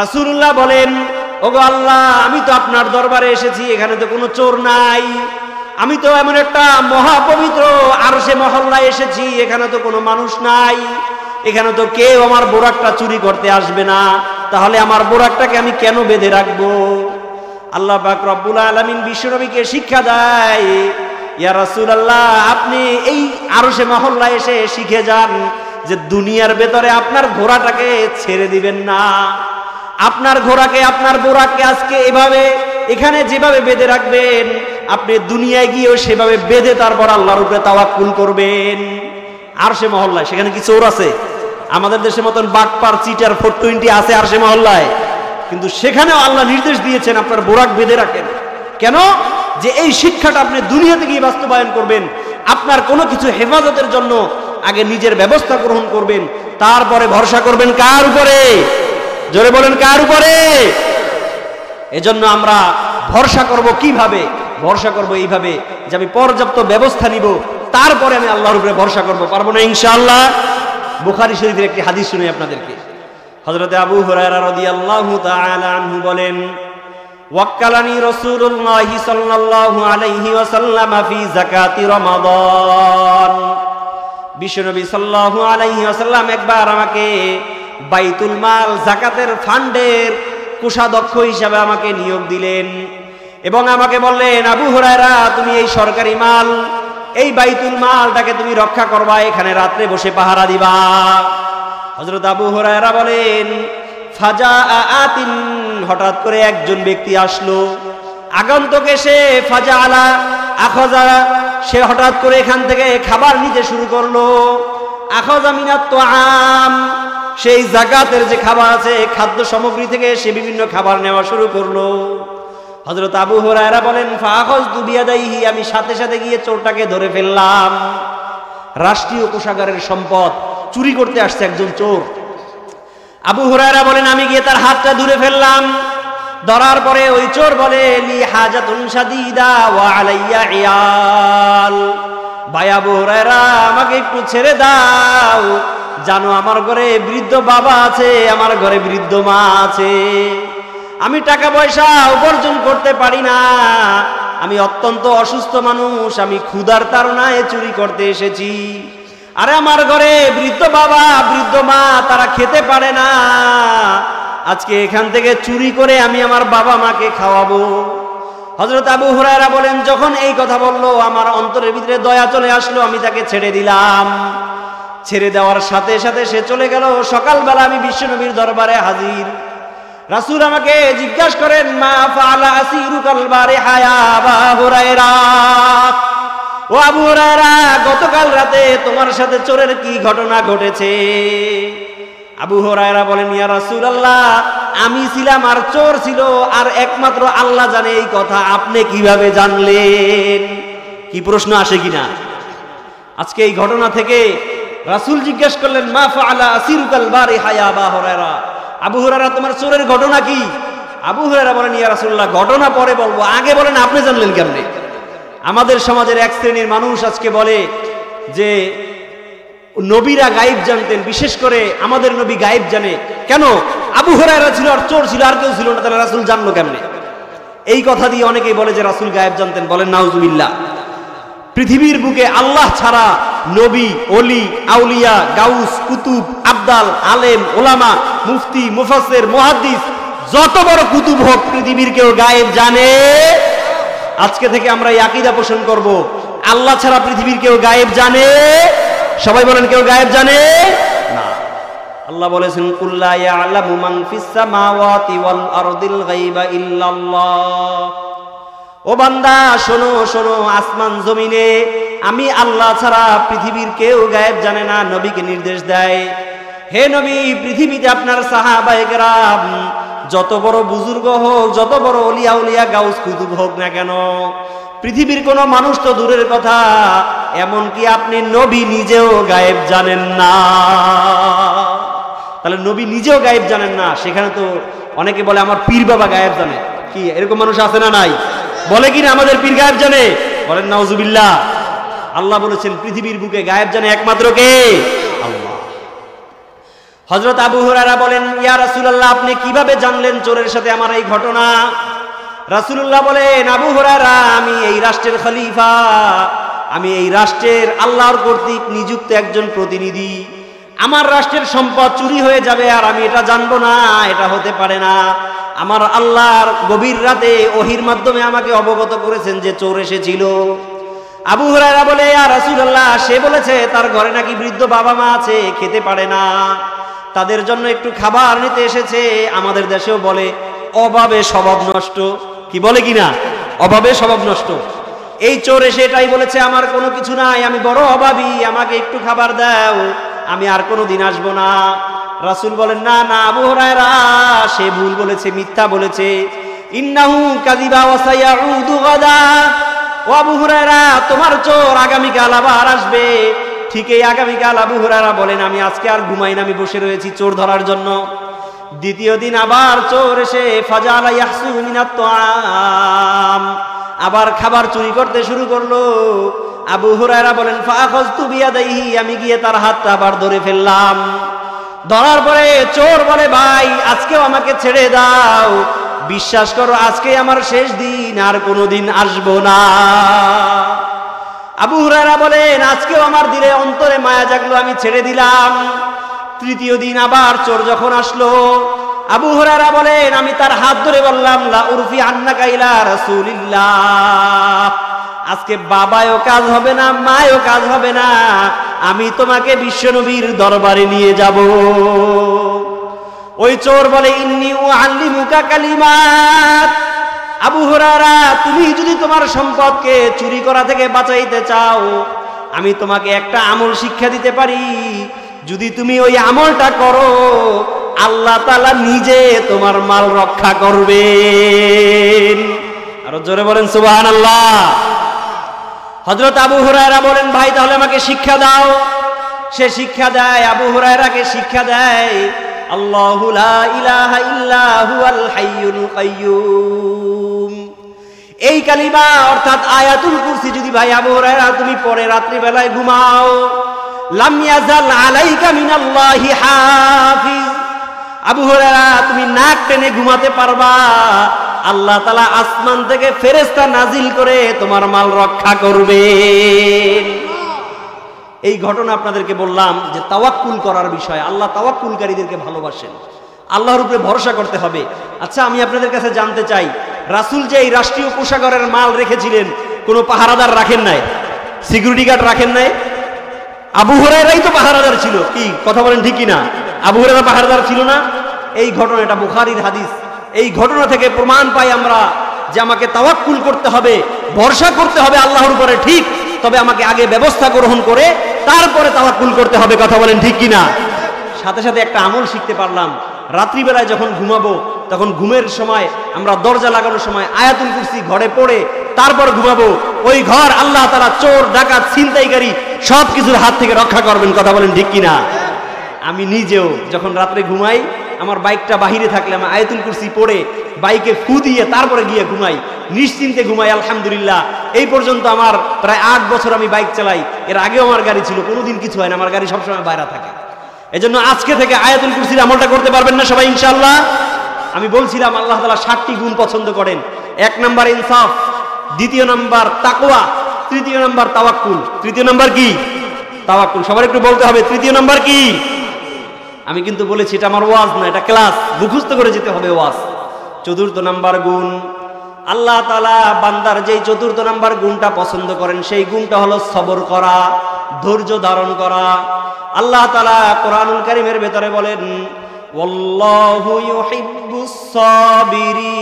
রাসূলুল্লাহ বলেন, ওগো আল্লাহ আমি তো আপনার দরবারে এসেছি, এখানে তো কোনো চোর নাই, আমি তো এমন একটা মহাপবিত্র আরশে মহল্লায় এসেছি, এখানে তো কোনো মানুষ নাই, এখানে তো কেউ আমার বোরাকটা চুরি করতে আসবে না, তাহলে আমার বোরাকটাকে আমি কেন বেঁধে রাখবো? আল্লাহ পাক রব্বুল আলামিন বিশ্বনবীকে শিক্ষা দেয়, ইয়া রাসূলুল্লাহ আপনি এই আরশে মহল্লায় এসে শিখে যান যে দুনিয়ার ভেতরে আপনার ঘোড়াটাকে ছেড়ে দিবেন না। আপনার ঘোড়াকে, আপনার বোরাককে আজকে এভাবে এখানে যেভাবে বেঁধে রাখবেন, আপনি দুনিয়ায় গিয়েও সেভাবে বেঁধে তারপর আল্লাহর উপরে তাওয়াক্কুল করবেন। আরশে মহল্লায় সেখানে কি চোর আছে? আমাদের দেশের মতন বাটপার চিটার 420 আছে আরশে মহল্লায়? কিন্তু সেখানেও আল্লাহ নির্দেশ দিয়েছেন আপনার বোরাক বেঁধে রাখেন। কেন? যে এই শিক্ষাটা আপনি দুনিয়াতে গিয়ে বাস্তবায়ন করবেন, আপনার কোনো কিছু হেফাজতের জন্য আগে নিজের ব্যবস্থা গ্রহণ করবেন, তারপরে ভরসা করবেন কার উপরে? জোরে বলেন কার উপরে? এজন্য আমরা ভরসা করব কিভাবে? ভরসা করব এইভাবে যে আমি পর্যাপ্ত ব্যবস্থা নিব, তারপরে আমি আল্লাহর উপরে ভরসা করব। পারবো না ইনশাআল্লাহ? বুখারী শরীফের একটি হাদিস শুনাই আপনাদেরকে। হযরতে আবু হুরায়রা রাদিয়াল্লাহু তাআলা আনহু বলেন, ওয়াক্কালানি রাসূলুল্লাহ সাল্লাল্লাহু আলাইহি ওয়াসাল্লাম ফি যাকাতি রমাদান। বিশ্বনবী সাল্লাল্লাহু আলাইহি ওয়াসাল্লাম একবার আমাকে বাইতুল মাল যাকাতের ফান্ডের কোষাধ্যক্ষ হিসাবে আমাকে নিয়োগ দিলেন এবং আমাকে বললেন, আবু হুরায়রা তুমি এই সরকারি মাল, এই বাইতুল মালটাকে তুমি রক্ষা করবা, এখানে রাত্রে বসে পাহারা দিবা। হযরত আবু হুরায়রা বলেন, ফাজাআতিন হঠাৎ করে একজন ব্যক্তি আসলো, আগন্তুক এসে ফাজাআলা আখাযা সে হঠাৎ করে এখান থেকে খাবার নিতে শুরু করলো। আখাযা মিনাত তুআম সেই যাকাতের যে খাবার আছে, খাদ্য সামগ্রী থেকে সে বিভিন্ন খাবার নেওয়া শুরু করলো। হযরত আবু হুরায়রা বলেন, ফাআখাযতু বিয়াদাইহি আমি সাথে সাথে গিয়ে চোরটাকে ধরে ফেললাম। রাষ্ট্রীয় কোষাগারের সম্পদ চুরি করতে আসছে একজন চোর। আবু হুরায়রা বলেন, আমি গিয়ে তার হাতটা ধরে ফেললাম। ধরার পরে ওই চোর বলে, লি হাজাতুন শাদীদা ওয়া আলাইয়া ইয়াল। ভাই আবু হুরায়রা আমাকে একটু ছেড়ে দাও, জানো আমার ঘরে বৃদ্ধ বাবা আছে, আমার ঘরে বৃদ্ধ মা আছে, আমি টাকা পয়সা উপার্জন করতে পারি না, আমি অত্যন্ত অসুস্থ মানুষ, আমি ক্ষুধার তাড়নায় চুরি করতে এসেছি। আরে আমার ঘরে বৃদ্ধ বাবা বৃদ্ধ মা তারা খেতে পারে না, আজকে এখান থেকে চুরি করে আমি আমার বাবা মাকে খাওয়াবো। হযরত আবু হুরায়রা বলেন, যখন এই কথা বললো আমার অন্তরের ভিতরে দয়া চলে আসলো, আমি তাকে ছেড়ে দিলাম। ছেড়ে দেওয়ার সাথে সাথে সে চলে গেল। সকালবেলা আমি বিশ্বনবীর দরবারে হাজির। রাসূল আমাকে জিজ্ঞাসা করেন, মা ফাআলা আসিরুকাল বারিহা ইয়া আবু হুরায়রা, ও ও আবু হুরায়রা, গতকাল রাতে তোমার সাথে চোরের কি ঘটনা ঘটেছে? আবু হুরায়রা বলেন, ইয়া রাসূলুল্লাহ, আমি ছিলাম আর চোর ছিল, আর একমাত্র আল্লাহ জানে এই কথা আপনি কিভাবে জানলেন? কি প্রশ্ন আসে কিনা? আজকে এই ঘটনা থেকে রাসূল জিজ্ঞেস করলেন, মা ফাআলা আসিরুকাল বারিহা ইয়া আবু হুরায়রা, আবু হুরায়রা তোমার চোরের ঘটনা কি? আবু হুরায়রা বলেন, ইয়া রাসূলুল্লাহ, ঘটনা পরে বলবো, আগে বলেন আপনি জানলেন কেমনে? আমাদের সমাজের এক শ্রেণীর মানুষ আজকে বলে যে নবীরা গায়েব জানতেন, বিশেষ করে আমাদের নবী গায়েব জানে। কেন? আবু হুরায়রা ছিল আর চোর ছিল, আর কেউ ছিল না, তাহলে রাসূল জানলো কেমনে? এই কথা দিয়ে অনেকেই বলে যে রাসূল গায়েব জানতেন। বলেন নাউজুবিল্লাহ। পৃথিবীর বুকে আল্লাহ ছাড়া নবী, ওলি, আউলিয়া, গাউস, কুতুব, আবদাল, আলেম, ওলামা, মুফতি, মুফাসসির, মুহাদ্দিস, যত বড় কুতুব হোক, পৃথিবীর কেউ গায়েব জানে? আজকে থেকে আমরা এই আকীদা পোষণ করব, আল্লাহ ছাড়া পৃথিবীর কেউ গায়েব জানে? সবাই বলেন, কেউ গায়েব জানে না। আল্লাহ বলেছেন, কুল লা ইয়ালামু মান ফিস সামাওয়াতি ওয়াল আরদিল গায়বা ইল্লাল্লাহ। ও বান্দা, শোনো শোনো, আসমান জমিনে আমি আল্লাহ ছাড়া পৃথিবীর কেউ গায়েব জানে না। নবীকে নির্দেশ দেয়, হে নবী, পৃথিবীতে আপনার সাহাবায়ে কেরাম যত বড় বুজুর্গ হোক, যত বড় ওলিয়া উলিয়া গাউস কুতুব হোক না কেন, পৃথিবীর কোনো মানুষ তো দূরের কথা, এমনকি আপনি নবী নিজেও গায়েব জানেন না। তাহলে নবী নিজেও গায়েব জানেন না, সেখানে তো অনেকে বলে আমার পীর বাবা গায়েব জানে। কি এরকম মানুষ আছে না নাই? বলে কিনা আমাদের পীর গায়েব জানে? বলেন নাউজুবিল্লাহ। আল্লাহ বলেছেন পৃথিবীর বুকে গায়েব জানে একমাত্র কে? আল্লাহ। হযরত আবু হুরায়রা বলেন, ইয়া রাসূলুল্লাহ, আপনি কিভাবে জানলেন চোরের সাথে আমার এই ঘটনা? রাসূলুল্লাহ বলেন, আবু হুরায়রা, আমি এই রাষ্ট্রের খলিফা, আমি এই রাষ্ট্রের আল্লাহর কর্তৃক নিযুক্ত একজন প্রতিনিধি। আমার রাষ্ট্রের সম্পদ চুরি হয়ে যাবে আর আমি এটা জানবো না, এটা হতে পারে না। আমার আল্লাহর গভীর রাতে ওহির মাধ্যমে আমাকে অবগত করেছেন যে চোর এসেছিল। আবু হুরায়রা বলে, ইয়া রাসূলুল্লাহ, সে বলেছে তার ঘরে নাকি বৃদ্ধ বাবা মা আছে, খেতে পারে না, তাদের জন্য একটু খাবার নিতে এসেছে। আমাদের দেশেও বলে অভাবে স্বভাব নষ্ট। কি বলে কিনা? অভাবে স্বভাব নষ্ট। এই চোর এসে এটাই বলেছে, আমার কোনো কিছু নাই, আমি বড় অভাবী, আমাকে একটু খাবার দাও, আমি আর কোনো দিন আসবো না। রাসূল বলেন, না না আবু হুরায়রা, সে ভুল বলেছে, মিথ্যা বলেছে। ইন্নাহু কাযিবা ওয়া সায়াউদু গাদা। ও আবু হুরায়রা, তোমার চোর আগামীকাল আবার আসবে। ঠিক এই আগামীকাল আবু হুরায়রা বলেন, আমি আজকে আর ঘুমাই না, আমি বসে রয়েছি চোর ধরার জন্য। দ্বিতীয় দিন আবার চোর এসে ফাজালা ইয়াহসু মিনাত তাআম, আবার খাবার চুরি করতে শুরু করলো। আবু হুরায়রা বলেন, ফাআখাযতু বিয়াদাইহি, আমি গিয়ে তার হাতটা আবার ধরে ফেললাম। ধরার পরে চোর বলে, ভাই আজকেও আমাকে ছেড়ে দাও, বিশ্বাস করো আজকে আমার শেষ দিন, আর কোনোদিন আসবো না। আবু হুরায়রা বলেন, আজকেও আমার দিলে অন্তরে মায়া জাগলো, আমি ছেড়ে দিলাম। তৃতীয় দিন আবার চোর যখন আসলো, আবু হুরায়রা বলেন, আমি তার হাত ধরে বললাম, লা উরফি আন্নাকা ইলা রাসূলিল্লাহ, আজকে বাবায়ও কাজ হবে না, মায়ও কাজ হবে না, আমি তোমাকে বিশ্বনবীর দরবারে নিয়ে যাব। ওই চোর বলে, ইন্নী উআল্লিমুকা কালিমাত, আবু হুরায়রা, তুমি যদি তোমার সম্পদকে চুরি করা থেকে বাঁচাইতে চাও, আমি তোমাকে একটা আমল শিক্ষা দিতে পারি। যদি তুমি ওই আমলটা করো, আল্লাহ তাআলা নিজে তোমার মাল রক্ষা করবেন। আরো জোরে বলেন সুবহানাল্লাহ। হযরত আবু হুরায়রা বলেন, ভাই তাহলে আমাকে শিক্ষা দাও। সে শিক্ষা দেয়, আবু হুরায়রাকে শিক্ষা দেয়, আল্লাহু লা ইলাহা ইল্লা হুয়াল হাইয়ুল কাইয়্যুম। এই কালিমা অর্থাৎ আয়াতুল কুরসি যদি ভাই আবু হুরায়রা তুমি পরে রাত্রি বেলায় ঘুমাও, লাম ইয়াজাল আলাইকা মিনাল্লাহি হাফিজ, আবু হুরায়রা তুমি নাক টেনে ঘুমাতে পারবা, আল্লাহ তাআলা আসমান থেকে ফেরেশতা নাজিল করে তোমার মাল রক্ষা করবেন। এই ঘটনা আপনাদেরকে বললাম যে তাওয়াক্কুল করার বিষয়। আল্লাহ তাওয়াক্কুলকারীদেরকে ভালোবাসেন, আল্লাহর উপরে ভরসা করতে হবে। আচ্ছা, আমি আপনাদের কাছে জানতে চাই, রাসূল যে এই রাষ্ট্রীয় কোষাগারের মাল রেখেছিলেন, কোনো পাহারাদার রাখেন নাই, সিকিউরিটি গার্ড রাখেন নাই? আবু হুরায়রাই তো পাহারাদার ছিল। কি কথা বলেন, ঠিক কিনা? আবু হুরায়রা পাহারাদার ছিল না? এই ঘটনা, এটা বুখারীর হাদিস। এই ঘটনা থেকে প্রমাণ পাই আমরা যে আমাকে তাওয়াক্কুল করতে হবে, ভরসা করতে হবে আল্লাহর উপরে, ঠিক। তবে আমাকে আগে ব্যবস্থা গ্রহণ করে তারপরে তাওয়াক্কুল করতে হবে। কথা বলেন ঠিক কিনা? সাথে সাথে একটা আমল শিখতে পারলাম, রাত্রিবেলায় যখন ঘুমাবো তখন ঘুমের সময় আমরা দরজা লাগানোর সময় আয়াতুল কুরসি ঘরে পড়ে তারপর ঘুমাবো। ওই ঘর আল্লাহ তাআলা চোর, ডাকাত, ছিনতাইকারী সব কিছুর হাত থেকে রক্ষা করবেন। কথা বলেন ঠিক কিনা? আমি নিজেও যখন রাত্রে ঘুমাই, আমার বাইকটা বাহিরে থাকলে আমি আয়াতুল কুরসি পড়ে বাইকে ফু দিয়ে তারপরে গিয়ে ঘুমাই, নিশ্চিন্তে ঘুমাই। আলহামদুলিল্লাহ, এই পর্যন্ত আমার প্রায় 8 বছর আমি বাইক চালাই। এর আগেও আমার গাড়ি ছিল, কোনোদিন কিছু হয় না, আমার গাড়ি সবসময় বাইরে থাকে। এজন্য আজকে থেকে আয়াতুল কুরসির আমলটা করতে পারবেন না সবাই ইনশাআল্লাহ? আমি বলছিলাম আল্লাহ তাআলা 7টি গুণ পছন্দ করেন। 1 নাম্বার ইনসাফ, 2 নাম্বার তাকওয়া, 3 নাম্বার তাওয়াক্কুল। 3 নাম্বার কি? তাওয়াক্কুল। সবার একটু বলতে হবে 3 নাম্বার কি? আমি কিন্তু বলেছি এটা আমার ওয়াজ না, এটা ক্লাস, মুখস্থ করে যেতে হবে ওয়াজ। 4 নাম্বার গুণ, আল্লাহ তাআলা বান্দার যেই 4 নাম্বার গুণটা পছন্দ করেন সেই গুণটা হলো সবর করা, ধৈর্য ধারণ করা। আল্লাহ তাআলা কোরআনুল কারীমের ভেতরে বলেন, ওয়াল্লাহু ইউহিব্বুস সাবিরিন।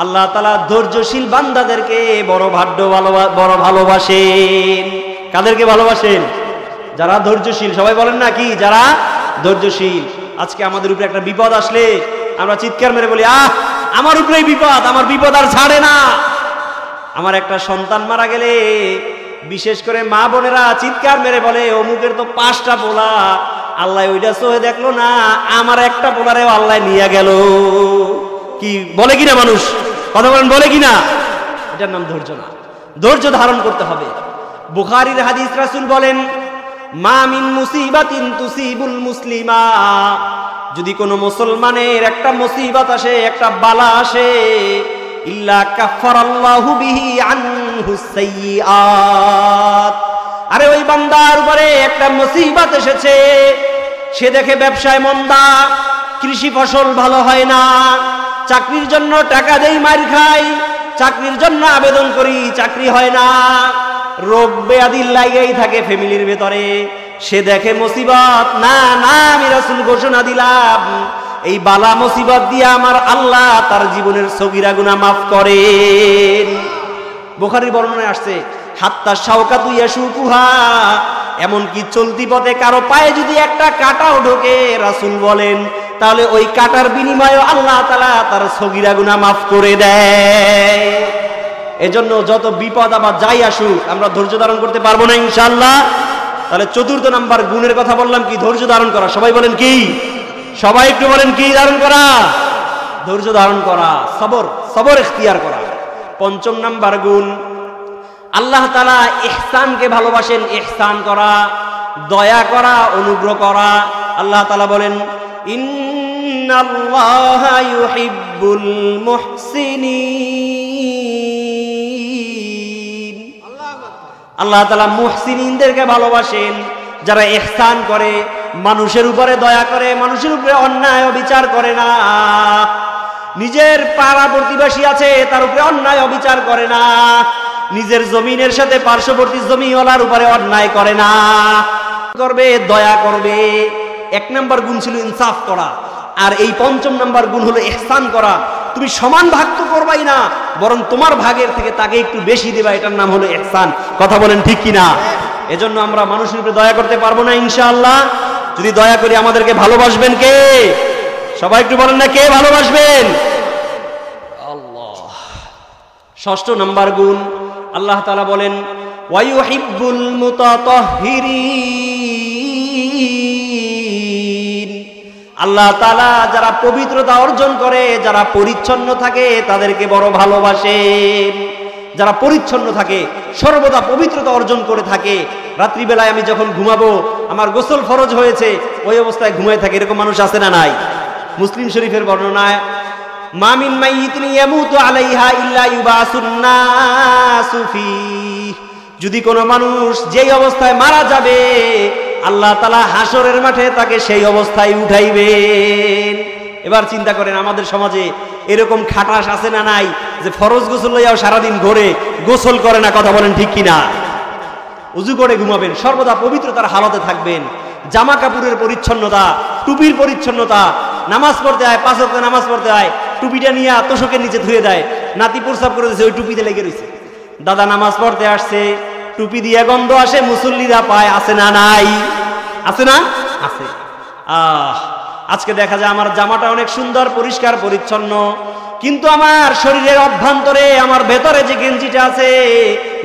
আল্লাহ তাআলা ধৈর্যশীল বান্দাদেরকে বড় ভালোবাসেন। কাদেরকে ভালোবাসেন? যারা ধৈর্যশীল। সবাই বলেন না কি? যারা ধৈর্যশীল। আজকে আমাদের উপরে একটা বিপদ আসলে আমরা চিৎকার মেরে বলি, আমার উপরেই বিপদ, আমার বিপদ আর ছাড়ে না। আমার একটা সন্তান মারা গেলে বিশেষ করে মা বোনেরা চিৎকার মেরে বলে, অমুকের তো 5টা পোলা, আল্লাহ ওইটা সহে দেখলো না, আমার একটা পোলারেও আল্লাহ নিয়ে গেল। কি বলে কিনা মানুষ? কথা বলেন, বলে কিনা? এটার নাম ধৈর্য না। ধৈর্য ধারণ করতে হবে। বুখারীর হাদিস, রাসূল বলেন, মা মিন মুসিবাতিন তুসিবুল মুসলিমা, যদি কোনো মুসলমানের একটা মুসিবত আসে, একটা বালা আসে, ইল্লা কাফারাল্লাহু বিহি আনহু সাইয়্যাত। আরে ওই বান্দার উপরে একটা মুসিবত এসেছে, সে দেখে ব্যবসায় মন্দা, কৃষি ফসল ভালো হয় না, চাকরির জন্য টাকা দেই মার খাই, চাকরির জন্য আবেদন করি, চাকরি হয় না, রোগ ব্যাধি লাগাই থাকে ফ্যামিলির ভেতরে। সে দেখে মুসিবত, না না, আমি রাসূল ঘোষণা দিলাম এই বালা মুসিবত দিয়ে আমার আল্লাহ তার জীবনের সগীরা গুনাহ মাফ করেন। বুখারীর বর্ণনায় আসছে, হাত্তা শাওকাতু ইয়াশুকুহা, এমনকি চলতি পথে কারো পায়ে যদি একটা কাঁটাও ঢোকে, রাসূল বলেন, তাহলে ওই কাঁটার বিনিময়ে আল্লাহ তাআলা তার সগীরা গুনাহ মাফ করে দেয়। এজন্য যত বিপদ আবার যাই আসুক, আমরা ধৈর্য ধারণ করতে পারবো না ইনশাআল্লাহ? তাহলে 4 নাম্বার গুণের কথা বললাম কি? ধৈর্য ধারণ করা। সবাই বলেন কি? সবাই একটু বলেন কি ধারণ করা? ধৈর্য ধারণ করা, সবর ইখতিয়ার করা। 5 নাম্বার গুণ, আল্লাহ তাআলা ইহসানকে ভালোবাসেন। ইহসান করা, দয়া করা, অনুগ্রহ করা। আল্লাহ তাআলা বলেন, ইন্নাল্লাহা ইউহিব্বুল মুহসিনিন। আল্লাহ তাআলা মুহসিনিনদেরকে ভালোবাসেন, যারা ইহসান করে, মানুষের উপরে দয়া করে, মানুষের উপরে অন্যায় অবিচার করে না। নিজের পাড়া প্রতিবেশী আছে, তার উপরে অন্যায় অবিচার করে না। নিজের জমিনের সাথে পার্শ্ববর্তী জমিওয়ালার উপরে অন্যায় করে না, করবে, দয়া করবে। 1 নাম্বার গুণ ছিল ইনসাফ করা, আর এই 5 নাম্বার গুণ হলো ইহসান করা। তুমি সমান ভাগ তো করবাই না, বরং তোমার ভাগের থেকে তাকে একটু বেশি দেবা, এটার নাম হলো ইহসান। কথা বলেন ঠিক কিনা? এজন্য আমরা মানুষের উপরে দয়া করতে পারবো না ইনশাআল্লাহ? যদি দয়া করি আমাদেরকে ভালোবাসবেন কে? সবাই একটু বলেন না, কে ভালোবাসবেন? আল্লাহ। 6 নাম্বার গুণ, আল্লাহ তাআলা বলেন, ওয়া ইউহিব্বুল মুতাতাহহিরিন। আল্লাহ তাআলা যারা পবিত্রতা অর্জন করে, যারা পরিচ্ছন্ন থাকে, তাদেরকে বড় ভালোবাসেন। যারা পরিচ্ছন্ন থাকে, সর্বদা পবিত্রতা অর্জন করে থাকে। রাত্রিবেলায় আমি যখন ঘুমাবো, আমার গোসল ফরজ হয়েছে, ওই অবস্থায় ঘুমায় থাকে, এরকম মানুষ আছে না নাই? মুসলিম শরীফের বর্ণনায়, মা মিন মাইয়িতিন ইয়ামুতু আলাইহা ইল্লা ইউবাসুন নাসু ফীহ। যদি কোনো মানুষ যেই অবস্থায় মারা যাবে, আল্লাহ তাআলা হাসরের মাঠে তাকে সেই অবস্থায় উঠাইবেন। এবার চিন্তা করেন, আমাদের সমাজে এরকম খাটাস আছে না নাই, যে ফরজ গোসল লইয়াও সারাদিন ঘরে গোসল করে না? কথা বলেন ঠিক কিনা? উযু করে ঘুমাবেন, সর্বদা পবিত্রতার হালতে থাকবেন। জামা কাপড়ের পরিচ্ছন্নতা, টুপির পরিচ্ছন্নতা, নামাজ পড়তে হয়, 5 ওয়াক্ত নামাজ পড়তে হয়, টুপিটা নিয়ে তোশকের নিচে ধুয়ে দেয়, নাতি প্রস্রাব করে দিয়েছে, ওই টুপিতে লেগে রয়েছে। দাদা নামাজ পড়তে আসছে, টুপি দিয়ে গন্ধ আসে, মুসল্লিরা পায়, আছে না নাই? আছে না? আছে। আজকে দেখা যায় আমার জামাটা অনেক সুন্দর পরিষ্কার পরিচ্ছন্ন, কিন্তু আমার শরীরের অভ্যন্তরে আমার ভেতরে যে গেঞ্জিটা আছে,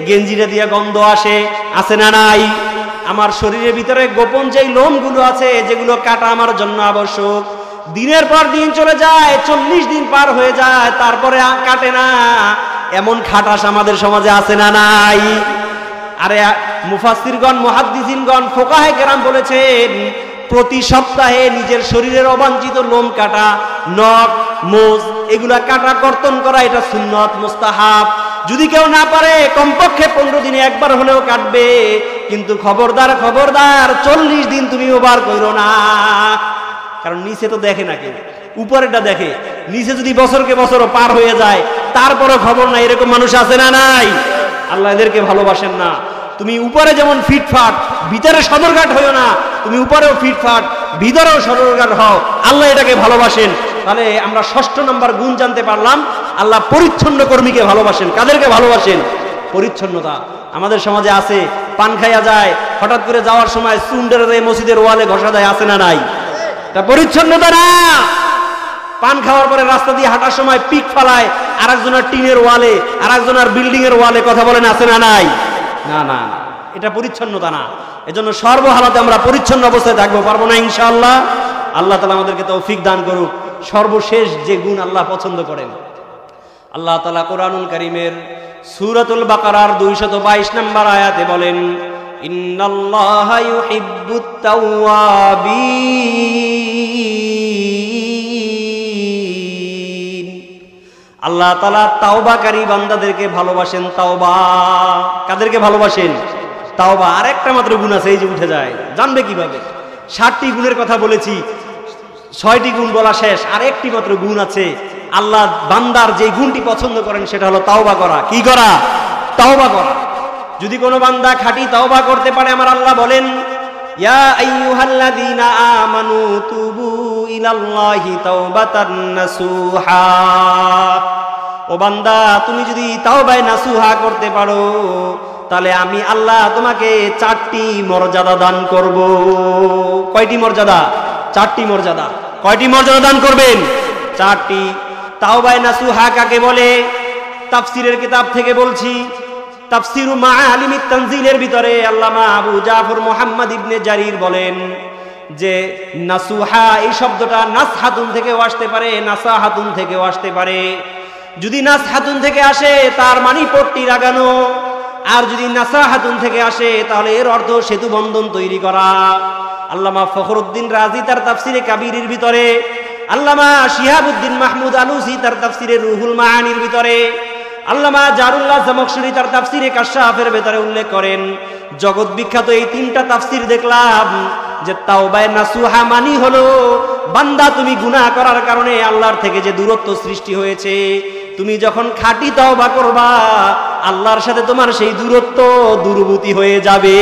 গেঞ্জিটা দিয়ে গন্ধ আসে, আছে না নাই? আমার শরীরের ভিতরে গোপন যেই লোমগুলো আছে, যেগুলো কাটা আমার জন্য আবশ্যক, দিনের পর দিন চলে যায়, 40 দিন পার হয়ে যায়, তারপরে কাটে না। এমন খাটাস আমাদের সমাজে আছে না নাই? আরে মুফাসসিরগণ, মুহাদ্দিসিনগণ, ফুকাহে কেরাম বলেছেন, প্রতি সপ্তাহে নিজের শরীরের অবাঞ্ছিত লোম কাটা, নখ, মোজ এগুলা কাটা কর্তন করা, এটা সুন্নত মুস্তাহাব। যদি কেউ না পারে কমপক্ষে 15 দিনে একবার হলেও কাটবে, কিন্তু খবরদার খবরদার 40 দিন তুমি ওভার করো না। কারণ নিচে তো দেখে না কেউ, উপরেটা দেখে। নিচে যদি বছরকে বছরও পার হয়ে যায়, তারপরও খবর নাই, এরকম মানুষ আছে না নাই? আল্লাহ এদেরকে ভালোবাসেন না। তুমি উপরে যেমন ফিটফাট, ভিতরে সদরঘাট হইও না। তুমি উপরেও ফিটফাট, ভিতরেও সদরঘাট হও, আল্লাহ এটাকে ভালোবাসেন। তাহলে আমরা 6 নম্বর গুণ জানতে পারলাম, আল্লাহ পরিচ্ছন্ন কর্মীকে ভালোবাসেন। কাদেরকে ভালোবাসেন? পরিচ্ছন্নতা। আমাদের সমাজে আছে, পান খাইয়া যায়, হঠাৎ করে যাওয়ার সময় চুন্ডের মসজিদের ওয়ালে ঘষা দেয়, আছে না নাই? এটা পরিচ্ছন্নতা না। পান খাওয়ার পরে রাস্তা দিয়ে হাঁটার সময় পিক ফালায় আরেকজনের টিনের ওয়ালে, আরেকজনের বিল্ডিং এর ওয়ালে, কথা বলেন, আছে না নাই? না না, এটা পরিচ্ছন্নতা না। এজন্য সর্বহালাতে আমরা পরিচ্ছন্ন অবস্থায় থাকবো, পারবো না ইনশাআল্লাহ? আল্লাহ তাআলা আমাদেরকে তৌফিক দান করুক। সর্বশেষ যে গুণ আল্লাহ পছন্দ করেন, আল্লাহ তাআলা কোরআনুল কারীমের সূরাতুল বাকারার 222 নম্বর আয়াতে বলেন, ইন্নাল্লাহা ইউহিব্বুত তাওয়াবিন। আল্লাহ তাআলা তাওবাকারী বান্দাদেরকে ভালোবাসেন। তাওবা কাদেরকে ভালোবাসেন? তাওবা। আরেকটা মাত্র গুণ আছে, এই যে উঠে যায়, জানবে কিভাবে? 60টি গুণের কথা বলেছি, 6টি গুণ বলা শেষ, আর একটি মাত্র গুণ আছে। আল্লাহ বান্দার যে গুণটি পছন্দ করেন সেটা হলো তাওবা করা। কি করা? তাওবা করা। যদি কোনো বান্দা খাঁটি তাওবা করতে পারে, আমার আল্লাহ বলেন, ইয়া আইয়ুহাল্লাযীনা আমানু তুবু ইলাল্লাহি তাওবাতান নাসুহা। ও বান্দা, তুমি যদি তাওবায়ে নাসুহা করতে পারো, তাহলে আমি আল্লাহ তোমাকে 4টি মর্যাদা দান করব। কয়টি মর্যাদা? 4টি মর্যাদা। কয়টি মর্যাদা দান করবেন? 4টি। তাওবায়ে নাসুহা কাকে বলে? তাফসীরের কিতাব থেকে বলছি, তাফসীরু মাআলিমিত তানজিলের ভিতরে আল্লামা আবু জাফর মুহাম্মদ ইবনে জারির বলেন যে নাসুহা এই শব্দটা নাসহাতুন থেকেও আসতে পারে, নাসাহাতুন থেকেও আসতে পারে। যদি নাসহাতুন থেকে আসে তার মানে পট্টি লাগানো, আর যদি নাসাহাতুন থেকে আসে তাহলে এর অর্থ সেতু বন্ধন তৈরি করা। আল্লামা ফখরুদ্দিন রাজি তার তাফসিরে কাবীরের ভিতরে, আল্লামা শিহাবুদ্দিন মাহমুদ আলুসি তার তাফসিরে রুহুল মাআনির ভিতরে, আল্লামা জারুল্লাহ জামখশরী তার তাফসিরে কাশফের ভিতরে উল্লেখ করেন, জগৎ বিখ্যাত এই 3টা তাফসির দেখলাম যে তাওবায়ে নাসুহা মানি হলো, বান্দা তুমি গুনাহ করার কারণে আল্লাহর থেকে যে দূরত্ব সৃষ্টি হয়েছে, তুমি যখন খাঁটি তাওবা করবা, আল্লাহর সাথে তোমার সেই দূরত্ব দূরভূতি হয়ে যাবে।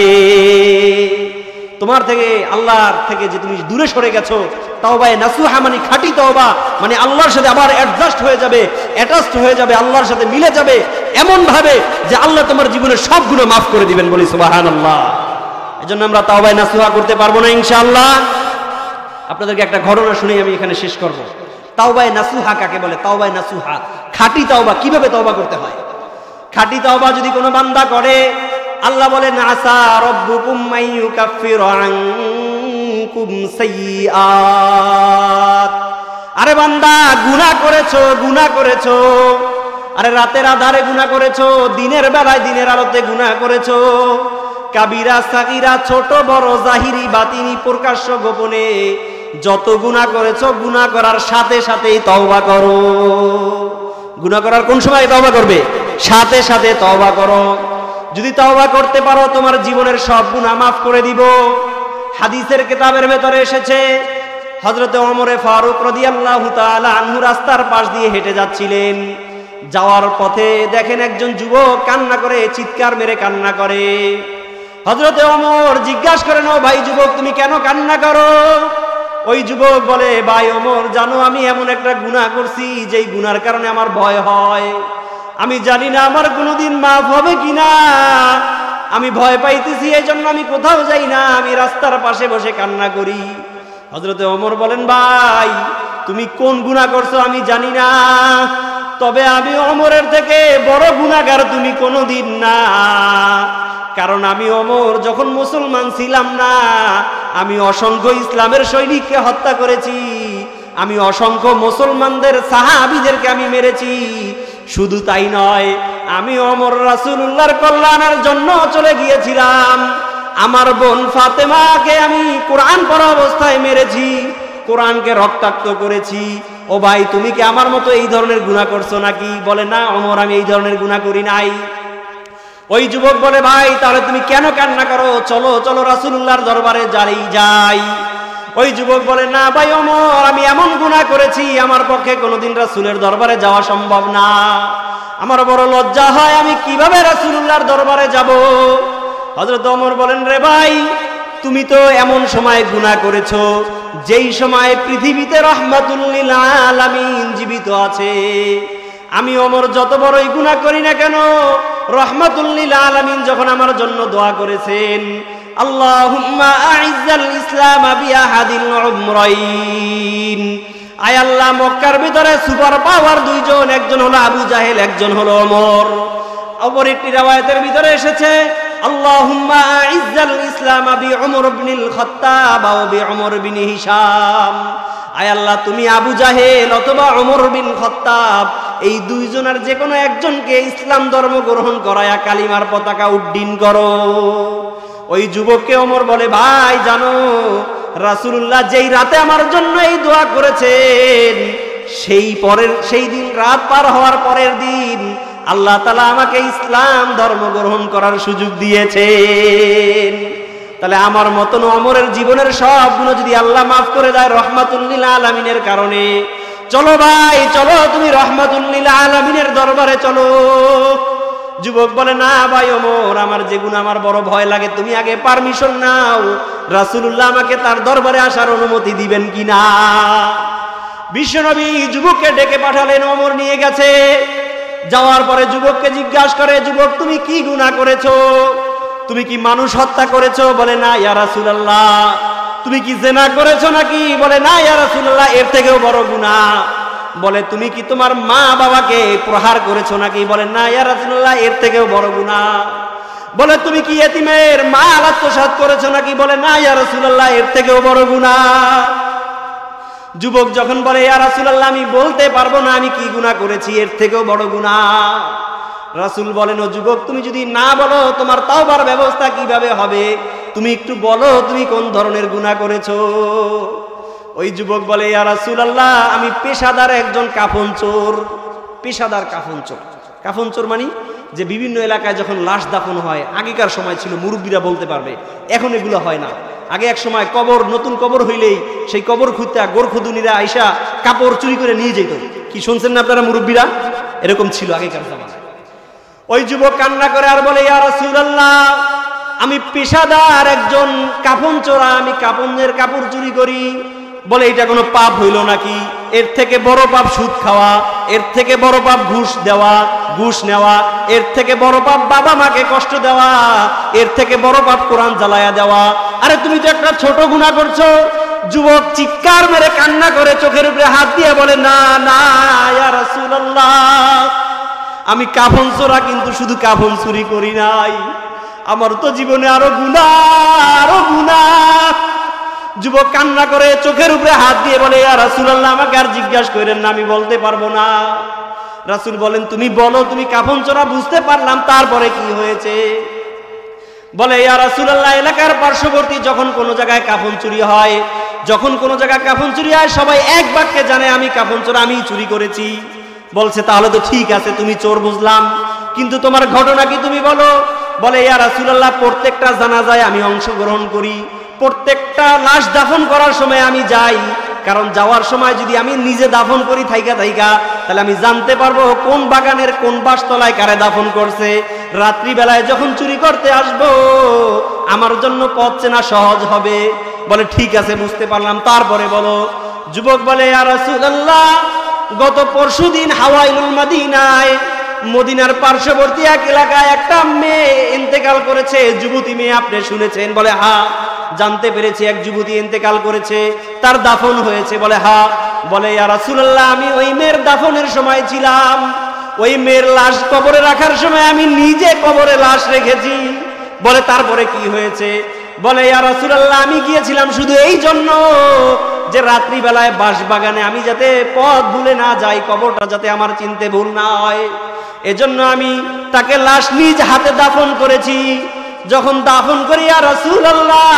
তোমার থেকে, আল্লাহর থেকে যে তুমি দূরে সরে গেছো, তাওবায়ে নাসুহা মানে খাঁটি তাওবা, মানে আল্লাহর সাথে আবার অ্যাডজাস্ট হয়ে যাবে, অ্যাটাচড হয়ে যাবে, আল্লাহর সাথে মিলে যাবে এমন ভাবে যে আল্লাহ তোমার জীবনের সব গুনাহ মাফ করে দিবেন। বলি সুবহানাল্লাহ। এজন্য আমরা তাওবায়ে নাসুহা করতে পারবো না ইনশাআল্লাহ? আপনাদেরকে একটা ঘটনা শুনে আমি এখানে শেষ করব। তাওবায়ে নাসুহা কাকে বলে? তাওবায়ে নাসুহা, খাঁটি তাওবা কিভাবে তাওবা করতে হয়? খাঁটি তাওবা যদি কোনো বান্দা করে, আল্লাহ বলেন, আসা রাব্বুকুম মাইয়ুকাফিরু আনকুম সাইয়্যাত। আরে বান্দা, গুনাহ করেছো, গুনাহ করেছো, আরে রাতের আধারে গুনাহ করেছো, দিনের বেলায় দিনের আলোতে গুনাহ করেছো, কাবিরা সাগীরা, ছোট বড়, জাহিরি বাতিনি, প্রকাশ্য গোপনে যত গুনাহ করেছো, গুনাহ করার সাথে সাথেই তওবা করো। গুনাহ করার কোন সময় তওবা করবে? সাথে সাথে তওবা করো। যদি তওবা করতে পারো, তোমার জীবনের সব গুনাহ মাফ করে দিব। হাদিসের কিতাবের ভেতরে এসেছে, হযরতে ওমর ফারুক রাদিয়াল্লাহু তাআলা আনহু রাস্তার পাশ দিয়ে হেঁটে যাচ্ছিলেন। যাওয়ার পথে দেখেন একজন যুবক কান্না করে, চিৎকার মেরে কান্না করে। হযরতে ওমর জিজ্ঞাসা করেন, ও ভাই যুবক, তুমি কেন কান্না করো? ওই যুবক বলে, ভাই ওমর, জানো আমি এমন একটা গুনাহ করছি যেই গুনার কারণে আমার ভয় হয়, আমি জানি না আমার কোনোদিন মাফ হবে কিনা, আমি ভয় পাইতেছি, এই জন্য আমি কোথাও যাই না, আমি রাস্তার পাশে বসে কান্না করি। হযরতে ওমর বলেন, ভাই তুমি কোন গুনাহ করছো আমি জানি না, তবে আমি ওমরের থেকে বড় গুনাহগার তুমি কোনোদিন না। কারণ আমি ওমর যখন মুসলমান ছিলাম না, আমি অসংখ্য ইসলামের সৈনিককে হত্যা করেছি, আমি অসংখ্য মুসলমানদের সাহাবীদেরকে আমি মেরেছি। শুধু তাই নয়, আমি ওমর রাসূলুল্লাহর কল্যাণের জন্য চলে গিয়েছিলাম, আমার বোন ফাতেমাকে আমি কোরআন পড়া অবস্থায় মেরেছি, কোরআনকে রক্তাক্ত করেছি। ও ভাই, তুমি কি আমার মতো এই ধরনের গুনাহ করছো নাকি? বলে, না ওমর, আমি এই ধরনের গুনাহ করি নাই। ওই যুবক বলে, ভাই তাহলে তুমি কেন কান্না করো, চলো চলো রাসূলুল্লাহর দরবারে যাই। ওই যুবক বলে, না ভাই ওমর, আমি এমন গুনাহ করেছি আমার পক্ষে কোনোদিন রাসূলের দরবারে যাওয়া সম্ভব না, আমার বড় লজ্জা হয়, আমি কিভাবে রাসূলুল্লাহর দরবারে যাব। হযরত ওমর বলেন, রে ভাই, তুমি তো এমন সময় গুনাহ করেছো যেই সময় পৃথিবীতে রাহমাতুল লিল আলামিন জীবিত আছে। আমি ওমর যত বড়ই গুনাহ করি না কেন, রাহমাতুল লিল আলামিন যখন আমার জন্য দোয়া করেছেন, আল্লাহুম্মা আইজ্জাল ইসলাম বিআহাদিল উমরাইন, আয় আল্লাহ, মক্কার ভিতরে সুপার পাওয়ার দুইজন, একজন হলো আবু জাহেল, একজন হলো ওমর। অপর একটি riwayতের ভিতরে এসেছে, আল্লাহুম্মা আইজ্জাল ইসলাম বিউমর ইবনুল খাত্তাব ওয়া বিউমর ইবনে হিশাম, আয় আল্লাহ, তুমি আবু জাহেল অথবা ওমর বিন খাত্তাব এই দুইজনের যে কোনো একজনকে ইসলাম ধর্ম গ্রহণ করায়া কালিমার পতাকা উড্ডীন করো। ওই যুবককে ওমর বলে, ভাই জানো রাসূলুল্লাহ যেই রাতে আমার জন্য এই দোয়া করেছেন, সেই দিন রাত পার হওয়ার পরের দিন আল্লাহ তাআলা আমাকে ইসলাম ধর্ম গ্রহণ করার সুযোগ দিয়েছেন। তাহলে আমার মতন ওমরের জীবনের সব গুণ যদি আল্লাহ মাফ করে দেয় রাহমাতুল লিল আলামিনের কারণে, চলো ভাই চলো, তুমি রাহমাতুল লিল আলামিনের দরবারে চলো। যুবক বলে, না ভাই ওমর, আমার যে গুণ আমার বড় ভয় লাগে, তুমি আগে পারমিশন নাও, রাসূলুল্লাহ আমাকে তার দরবারে আসার অনুমতি দিবেন কিনা। বিশ্বনবী যুবককে ডেকে পাঠালেন, ওমর নিয়ে গেছে। যাওয়ার পরে যুবককে জিজ্ঞাসা করে, যুবক তুমি কি গুনাহ করেছো, তুমি কি মানুষ হত্যা করেছো? বলে, না ইয়া রাসূলুল্লাহ। তুমি কি জিনা করেছো নাকি? বলে, না ইয়া রাসূলুল্লাহ, এর থেকেও বড় গুনাহ। বলে, তুমি কি তোমার মা বাবাকে প্রহার করেছো নাকি? বলে, না ইয়া রাসূলুল্লাহ, এর থেকেও বড় গুনাহ। বলে, তুমি কি ইয়েতিমের মাল আত্মসাৎ করেছো নাকি? বলে, না ইয়া রাসূলুল্লাহ, এর থেকেও বড় গুনাহ। যুবক যখন বলে, ইয়া রাসূলুল্লাহ, আমি বলতে পারবো না আমি কি গুনাহ করেছি, এর থেকেও বড় গুনাহ। রাসূল বলেন, ও যুবক, তুমি যদি না বলো তোমার তাওবার ব্যবস্থা কিভাবে হবে, তুমি একটু বলো তুমি কোন ধরনের গুনাহ করেছো। ওই যুবক বলে, ইয়া রাসূলুল্লাহ, আমি পেশাদার একজন কাফন চোর। পেশাদার কাফন চোর, কাফন চোর মানে যে বিভিন্ন এলাকায় যখন লাশ দাফন হয়, আগেকার সময় ছিল, মুরব্বীরা বলতে পারবে, এখন এগুলো হয় না। আগে এক সময় কবর, নতুন কবর হইলেই সেই কবর খুঁজতে গোরখুদুনিরা আইসা কাপড় চুরি করে নিয়ে যেত। কি শুনছেন না আপনারা মুরব্বীরা? এরকম ছিল আগেকার জামানায়। ওই যুবক কান্না করে আর বলে, ইয়া রাসূলুল্লাহ, আমি পেশাদার একজন কাফন চোরা, আমি কাফনের কাপড় চুরি করি। বলে, এটা কোনো পাপ হইল নাকি? এর থেকে বড় পাপ সুদ খাওয়া, এর থেকে বড় পাপ ঘুষ দেওয়া, ঘুষ নেওয়া, এর থেকে বড় পাপ বাবা মাকে কষ্ট দেওয়া, এর থেকে বড় পাপ কোরআন জ্বালায়া দেওয়া। আরে তুমি তো একটা ছোট গুনাহ করছো। যুবক চিৎকার মেরে কান্না করে চোখের উপরে হাত দিয়ে বলে, না না ইয়া রাসূলুল্লাহ, আমি কাফন চোরা, কিন্তু শুধু কাফন চুরি করি নাই, আমার তো জীবনে আরো গুনাহ, আরো গুনাহ। যুবক কান্না করে চোখের উপরে হাত দিয়ে বলে, ইয়া রাসূলুল্লাহ, আমাকে আর জিজ্ঞাসা করেন না, আমি বলতে পারবো না। রাসূল বলেন, তুমি বলো, তুমি কাফন চোরা, বুঝতে পারলাম, তারপরে কি হয়েছে? বলে, ইয়া রাসূলুল্লাহ, এলাকার পার্শ্ববর্তী যখন কোনো জায়গায় কাফন চুরি হয়, যখন কোনো জায়গায় কাফন চুরি হয়, সবাই এক বাক্যে জানে আমি কাফন চোরা, আমি চুরি করেছি। বলছে, তাহলে তো ঠিক আছে, তুমি চোর বুঝলাম, কিন্তু তোমার ঘটনা কি তুমি বলো। বলে, ইয়া রাসূলুল্লাহ, প্রত্যেকটা জানাজায় আমি অংশগ্রহণ করি, প্রত্যেকটা লাশ দাফন করার সময় আমি যাই, কারণ যাওয়ার সময় যদি আমি নিজে দাফন করি থাইকা তাহলে আমি জানতে পারবো কোন বাগানের কোন বাসতলায় কারে দাফন করছে। রাত্রি বেলায় যখন চুরি করতে আসবো, আমার জন্য পথ চেনা সহজ হবে। বলে ঠিক আছে বুঝতে পারলাম, তারপরে বলো। যুবক বলে ইয়া রাসূলুল্লাহ, গত পরশুদিন হাওয়াইলুল মদিনায়, মদিনার পার্শ্ববর্তী এক এলাকায় একটা মেয়ে ইন্তেকাল করেছে, যুবতী মেয়ে, আপনি শুনেছেন? বলে হ্যাঁ জানতে পেরেছি, এক যুবতী ইন্তেকাল করেছে, তার দাফন হয়েছে। বলে হ্যাঁ। বলে ইয়া রাসূলুল্লাহ, আমি ওই মেয়ের দাফনের সময় ছিলাম, ওই মেয়ের লাশ কবরে রাখার সময় আমি নিজে কবরে লাশ রেখেছি। বলে তারপরে কি হয়েছে? বলে ইয়া রাসূলুল্লাহ, আমি গিয়েছিলাম শুধু এই জন্য যে রাত্রিবেলায় বাঁশবাগানে আমি যাতে পথ ভুলে না যাই, কবরটা যাতে আমার চিনতে ভুল না হয়, এজন্য আমি তাকে লাশ নিজ হাতে দাফন করেছি। যখন দাফন করি ইয়া রাসূলুল্লাহ,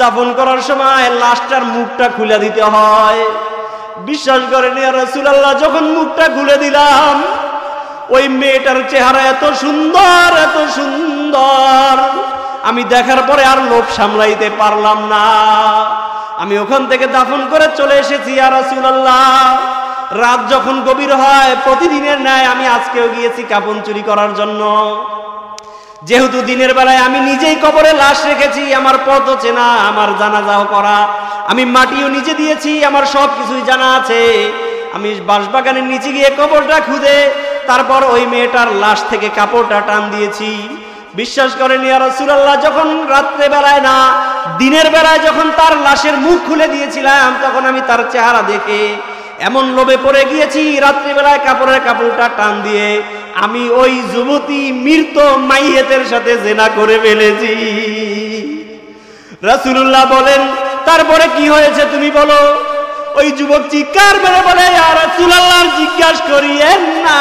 দাফন করার সময় লাশটার মুখটা খুলে দিতে হয়। বিশ্বাস করেন ইয়া রাসূলুল্লাহ, যখন মুখটা খুলে দিলাম, ওই মেয়েটার চেহারা এত সুন্দর, এত সুন্দর, আমি দেখার পরে আর লোভ সামলাইতে পারলাম না। আমি ওখান থেকে দাফন করে চলে এসেছি ইয়া রাসূলুল্লাহ। রাত যখন গভীর হয়, প্রতিদিনের ন্যায় আমি আজকেও গিয়েছি কাফন চুরি করার জন্য। যেহেতু দিনের বেলায় আমি নিজেই কবরে লাশ রেখেছি, আমার পথও চেনা, আমার জানাজাও করা, আমি মাটিও নিজে দিয়েছি, আমার সব কিছুই জানা আছে। আমি বাঁশবাগানের নিচে গিয়ে কবরটা খুঁজে তারপর ওই মেয়েটার লাশ থেকে কাপড়টা টান দিয়েছি। বিশ্বাস করেন ইয়া রাসূলুল্লাহ, যখন রাত্রে বেলায় না দিনের বেলায় যখন তার লাশের মুখ খুলে দিয়েছিলাম, তখন আমি তার চেহারা দেখে এমন লোভে পড়ে গিয়েছি, রাত্রিবেলায় কাপড়টা টান দিয়ে আমি ওই যুবতী মৃত মাইয়েতের সাথে জিনা করে ফেলেছি। রাসূলুল্লাহ বলেন তারপরে কি হয়েছে তুমি বলো? ওই যুবক চিৎকার মেরে বলে ইয়া রাসূলুল্লাহ, জিজ্ঞাসা করিয়েন না,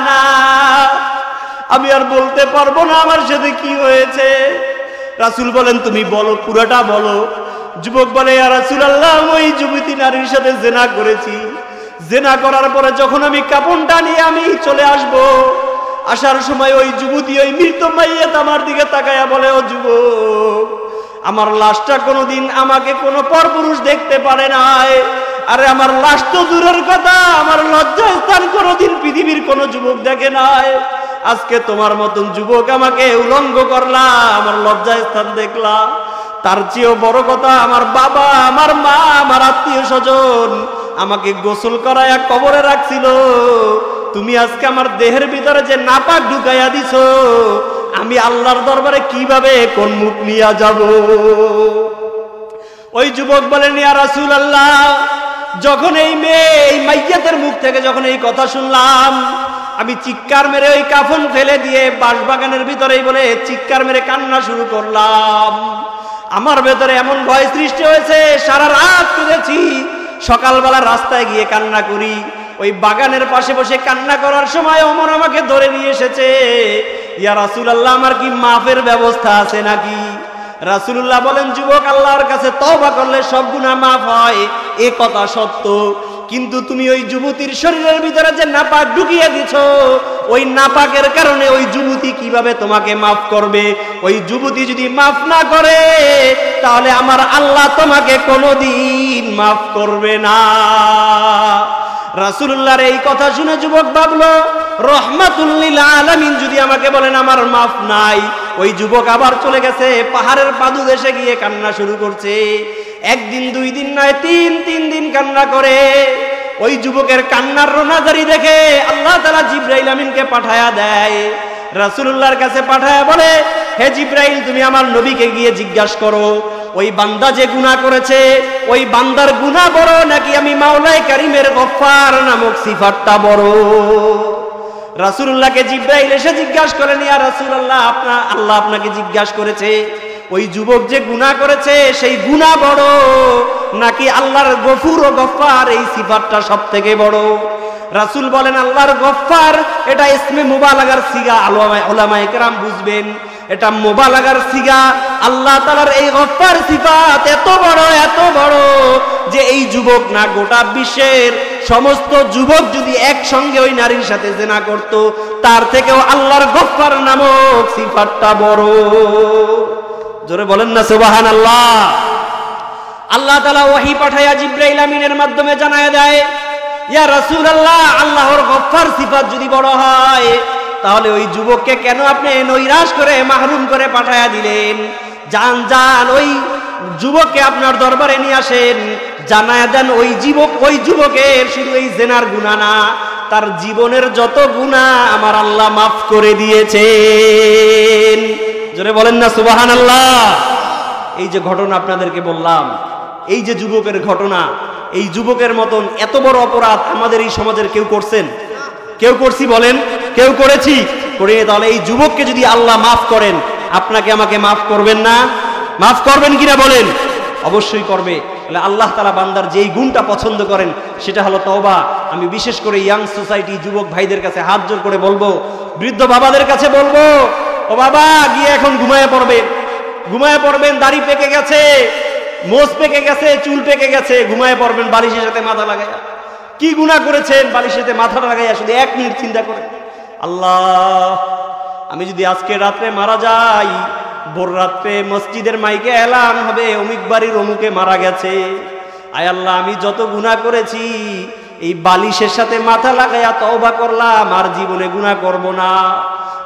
না আমি আর বলতে পারবো না আমার সাথে কি হয়েছে। রাসূল বলেন তুমি বলো, পুরোটা বলো। যুবক বলে ইয়া রাসূলুল্লাহ, ওই যুবতী নারীর সাথে জিনা করেছি। জিনা করার পরে যখন আমি কাপড়টা নিয়ে আমি চলে আসব, আসার সময় ওই যুবতী, ওই মৃত মাইয়াত আমার দিকে তাকায়া বলে, ও যুবক, আমার লাশটা কোনোদিন আমাকে কোনো পরপুরুষ দেখতে পারে নাই। আরে আমার লাশ তো দূরের কথা, আমার লজ্জাস্থান কোনোদিন পৃথিবীর কোনো যুবক দেখে নাই। আজকে তোমার মতন যুবক আমাকে উলঙ্গ করলা, আমার লজ্জাস্থান দেখলা। তার চেয়েও বড় কথা, আমার বাবা, আমার মা, আমার আত্মীয় স্বজন আমাকে গোসল করায়া কবরে রাখছিল। তুমি আজকে আমার দেহের ভিতরে যে নাপাক ঢুকাইয়া দিছো, আমি আল্লাহর দরবারে কিভাবে কোন মুখ নিয়ে যাব? ওই যুবক বলেন ইয়া রাসূলুল্লাহ, যখন এই মেয়ে, এই মাইয়াতের মুখ থেকে যখন এই কথা শুনলাম, আমি চিৎকার মেরে ওই কাফন ফেলে দিয়ে বাঁশবাগানের ভিতরেই বলে চিৎকার মেরে কান্না শুরু করলাম। আমার ভেতরে এমন ভয় সৃষ্টি হয়েছে, সারা রাত কেঁদেছি, সকালবেলা রাস্তায় গিয়ে কান্না করি। ওই বাগানের পাশে বসে কান্না করার সময় ওমর আমাকে ধরে নিয়ে এসেছে। ইয়া রাসূলুল্লাহ, আমার কি মাফের ব্যবস্থা আছে নাকি? রাসূলুল্লাহ বলেন, যুবক, আল্লাহর কাছে তওবা করলে সব গুনাহ মাফ হয়, এ কথা সত্য, কিন্তু তুমি ওই যুবতীর শরীরের ভিতরে যে নাপাক ঢুকিয়ে দিছো, ওই নাপাকের কারণে ওই যুবতী কিভাবে তোমাকে মাফ করবে? ওই যুবতী যদি মাফ না করে, তাহলে আমার আল্লাহ তোমাকে কোনোদিন মাফ করবে না। রাসূলুল্লাহর এই কথা শুনে যুবক ভাবলো, রহমাতুল লিল আলামিন যদি আমাকে বলেন আমার মাফ নাই। ওই যুবক আবার চলে গেছে পাহাড়ের পাদদেশে গিয়ে কান্না শুরু করছে। একদিন, 2 দিন নয়, 3 দিন কান্না করে। ওই যুবকের কান্নার রোনাজারি দেখে আল্লাহ তাআলা জিবরাইল আমিনকে পাঠায়া দেয়। রাসূলুল্লাহর কাছে পাঠায়া বলে, হে জিবরাইল, তুমি আমার নবীকে গিয়ে জিজ্ঞাসা করো, ওই বান্দা যে গুনাহ করেছে, ওই বান্দার গুনাহ বড় নাকি আমি মাওলায়ে কারীমের গফফার নামক সিফাতটা বড়? রাসূলুল্লাহকে জিবরাইল এসে জিজ্ঞাসা করেন, ইয়া রাসূলুল্লাহ, আল্লাহ আপনাকে জিজ্ঞাসা করেছে ওই যুবক যে গুনাহ করেছে সেই গুনাহ বড় নাকি আল্লাহর গফুর ও গফফার এই সিফাতটা সবথেকে বড়? রাসূল বলেন, আল্লাহর গফফার এটা ইসমে মুবালাগার সিগা, উলামায়ে কেরাম বুঝবেন, এটা মুবালাগার সিগা। আল্লাহ তাআলার এই গফফার সিফাত এত বড় যে এই যুবক না, গোটা বিশ্বের সমস্ত যুবক যদি একসঙ্গে ওই নারীর সাথে জিনা করত, তার থেকেও আল্লাহর গফফার নামক সিফাতটা বড়। জোরে বলেন না সুবহানাল্লাহ। আল্লাহ তাআলা ওহী পাঠায়া জিবরাইল আমিনের মাধ্যমে জানায় দেয়, ইয়া রাসূলুল্লাহ, আল্লাহর গফফার সিফাত যদি বড় হয়, তাহলে ওই যুবককে কেন আপনি নৈরাশ করে মাহরুম করে পাঠায়া দিলেন? যান, ওই যুবককে আপনার দরবারে নিয়ে আসেন, জানায়া দেন ওই যুবকের শুধু এই জেনার গুনাহ না, তার জীবনের যত গুনাহ আমার আল্লাহ মাফ করে দিয়েছেন। জোরে বলেন না সুবহানাল্লাহ। এই যে ঘটনা আপনাদেরকে বললাম, এই যে যুবকের ঘটনা, এই যুবকের মতন এত বড় অপরাধ আমাদের এই সমাজের কেউ করছেন? কেউ করছি বলেন? কেউ করেছি? করিনি। তাহলে এই যুবককে যদি আল্লাহ মাফ করেন, আপনাকে আমাকে মাফ করবেন না? মাফ করবেন কিনা বলেন? অবশ্যই করবে। তাহলে আল্লাহ তাআলা বান্দার যেই গুণটা পছন্দ করেন সেটা হলো তওবা। আমি বিশেষ করে ইয়াং সোসাইটি যুবক ভাইদের কাছে হাত জোর করে বলবো, বৃদ্ধ বাবাদের কাছে বলবো, ও বাবা গিয়ে এখন ঘুমায় পড়বেন, দাড়ি পেকে গেছে, মোজ পেকে গেছে, চুল পেকে গেছে, ঘুমায় পড়বেন বালিশের সাথে মাথা লাগাইয়া। কি গুনাহ করেছেন? বালিশের সাথে মাথা লাগাইয়া শুধু 1 মিনিট চিন্তা করেন, আল্লাহ আমি যদি আজকে রাত্রে মারা যাই, ভোর রাত্রে মসজিদের মাইকে এলান হবে অমুক বাড়ির অমুকে মারা গেছে, আয় আল্লাহ আমি যত গুনাহ করেছি এই বালিশের সাথে মাথা লাগাইয়া তওবা করলাম, আর জীবনে গুনাহ করব না।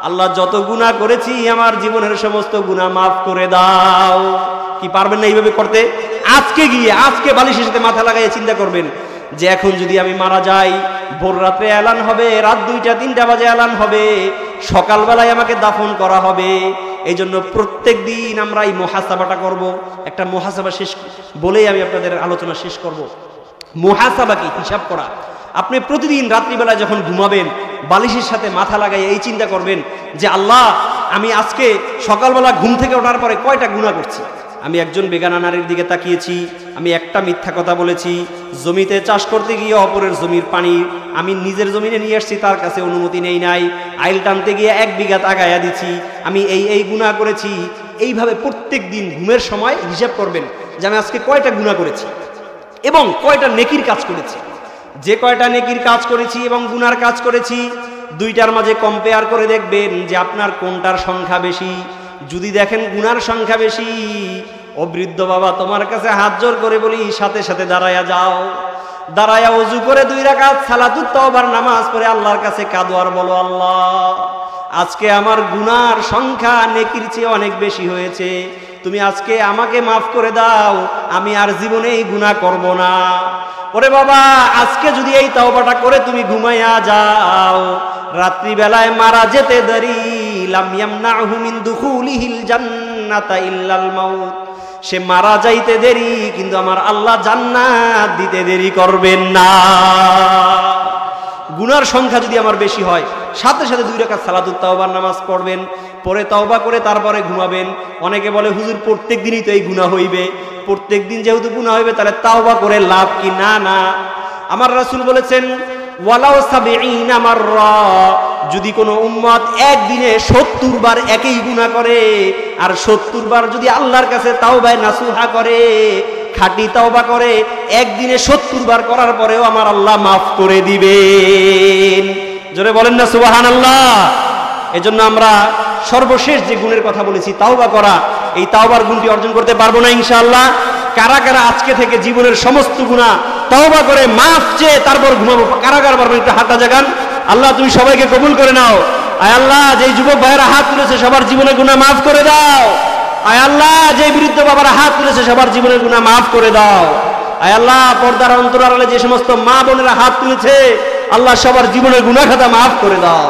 আল্লাহ যত গুনাহ করেছি আমার জীবনের সমস্ত গুনাহ মাফ করে দাও। কি পারবেন না এইভাবে করতে? আজকে বালিশের সাথে মাথা লাগাইয়া চিন্তা করবেন যে এখন যদি আমি মারা যাই, ভোর রাত্রে এলান হবে, রাত 2টা-3টা বাজে এলান হবে, সকালবেলায় আমাকে দাফন করা হবে। এই জন্য প্রত্যেক দিন আমরা এই মুহাসাবাটা করব। একটা মুহাসাবা শেষ বলেই আমি আপনাদের আলোচনা শেষ করব। মুহাসাবা কি? হিসাব করা। আপনি প্রতিদিন রাত্রিবেলায় যখন ঘুমাবেন বালিশের সাথে মাথা লাগাই এই চিন্তা করবেন যে আল্লাহ আমি আজকে সকালবেলা ঘুম থেকে ওঠার পরে কয়টা গুনাহ করছি। আমি একজন বেগানা নারীর দিকে তাকিয়েছি, আমি একটা মিথ্যা কথা বলেছি, জমিতে চাষ করতে গিয়ে অপরের জমির পানি আমি নিজের জমিনে নিয়ে আসছি, তার কাছে অনুমতি নেই নাই, আইল টানতে গিয়ে 1 বিঘা তাগায়া দিছি, আমি এই গুনাহ করেছি। এইভাবে প্রত্যেক দিন ঘুমের সময় হিসাব করবেন যে আমি আজকে কয়টা গুনাহ করেছি এবং কয়টা নেকির কাজ করেছি। যে কয়টা নেকির কাজ করেছি এবং গুনার কাজ করেছি, দুইটার মাঝে কম্পেয়ার করে দেখবেন যে আপনার কোনটার সংখ্যা বেশি। যদি দেখেন গুনার সংখ্যা বেশি, ও বৃদ্ধ বাবা তোমার কাছে হাত জোর করে বলি সাথে সাথে দাঁড়ায়া যাও, দাঁড়ায়া ওযু করে 2 রাকাত সালাতুত তাওবার নামাজ পড়ে আল্লাহর কাছে কাঁদো আর বলো, আল্লাহ আজকে আমার গুনার সংখ্যা নেকির চেয়ে অনেক বেশি হয়েছে, তুমি আজকে আমাকে মাফ করে দাও, আমি আর জীবনে এই গুনাহ করব না। ওরে বাবা আজকে যদি এই তাওবাটা করে তুমি ঘুমাইয়া যাও, রাত্রি বেলায় মারা যেতে দেরি, লাম ইয়ামনাহু মিন দুখুলিহিল জান্নাতা ইল্লাল মাউত, সে মারা যাইতে দেরি কিন্তু আমার আল্লাহ জান্নাত দিতে দেরি করবেন না। গুনার সংখ্যা যদি আমার বেশি হয়, সাথে সাথে 2 রাকাত সালাতুত তাওবার নামাজ পড়বেন, পরে তওবা করে তারপরে ঘুমাবেন। অনেকে বলে হুজুর প্রত্যেক দিনই তো এই গুনাহ হইবে, প্রত্যেক দিন যেহেতু গুনাহ হইবে তাহলে তাওবা করে লাভ কি? না না, আমার রাসূল বলেছেন ওয়ালাউ 70 মাররা, যদি কোনো উম্মত একদিনে 70 বার একই গুনাহ করে আর 70 বার যদি আল্লাহর কাছে তাওবায়ে নাসুহা করে, খাঁটি তাওবা করে, একদিনে 70 বার করার পরেও আমার আল্লাহ মাফ করে দিবেন। জোরে বলেন না সুবহানাল্লাহ। এজন্য আমরা সর্বশেষ যে গুণের কথা বলেছি তাওবা করা, এই তাওবার গুণটি অর্জন করতে পারবো না ইনশাআল্লাহ? কারা কারা আজকে থেকে জীবনের সমস্ত গুনাহ তাওবা করে মাফ চেয়ে তারপর ঘুমাবো? কারা কারা পারবেন একটু হাতটা জাগান। আল্লাহ তুমি সবাইকে কবুল করে নাও। আয় আল্লাহ যেই যুবক ভাইয়েরা হাত তুলেছে সবার জীবনের গুনাহ মাফ করে দাও। আয় আল্লাহ যেই বৃদ্ধ বাবারা হাত তুলেছে সবার জীবনের গুনাহ মাফ করে দাও। আয় আল্লাহ পর্দার অন্তরালে যে সমস্ত মা বোনেরা হাত তুলেছে, আল্লাহ সবার জীবনের গুনাহ খাতা মাফ করে দাও।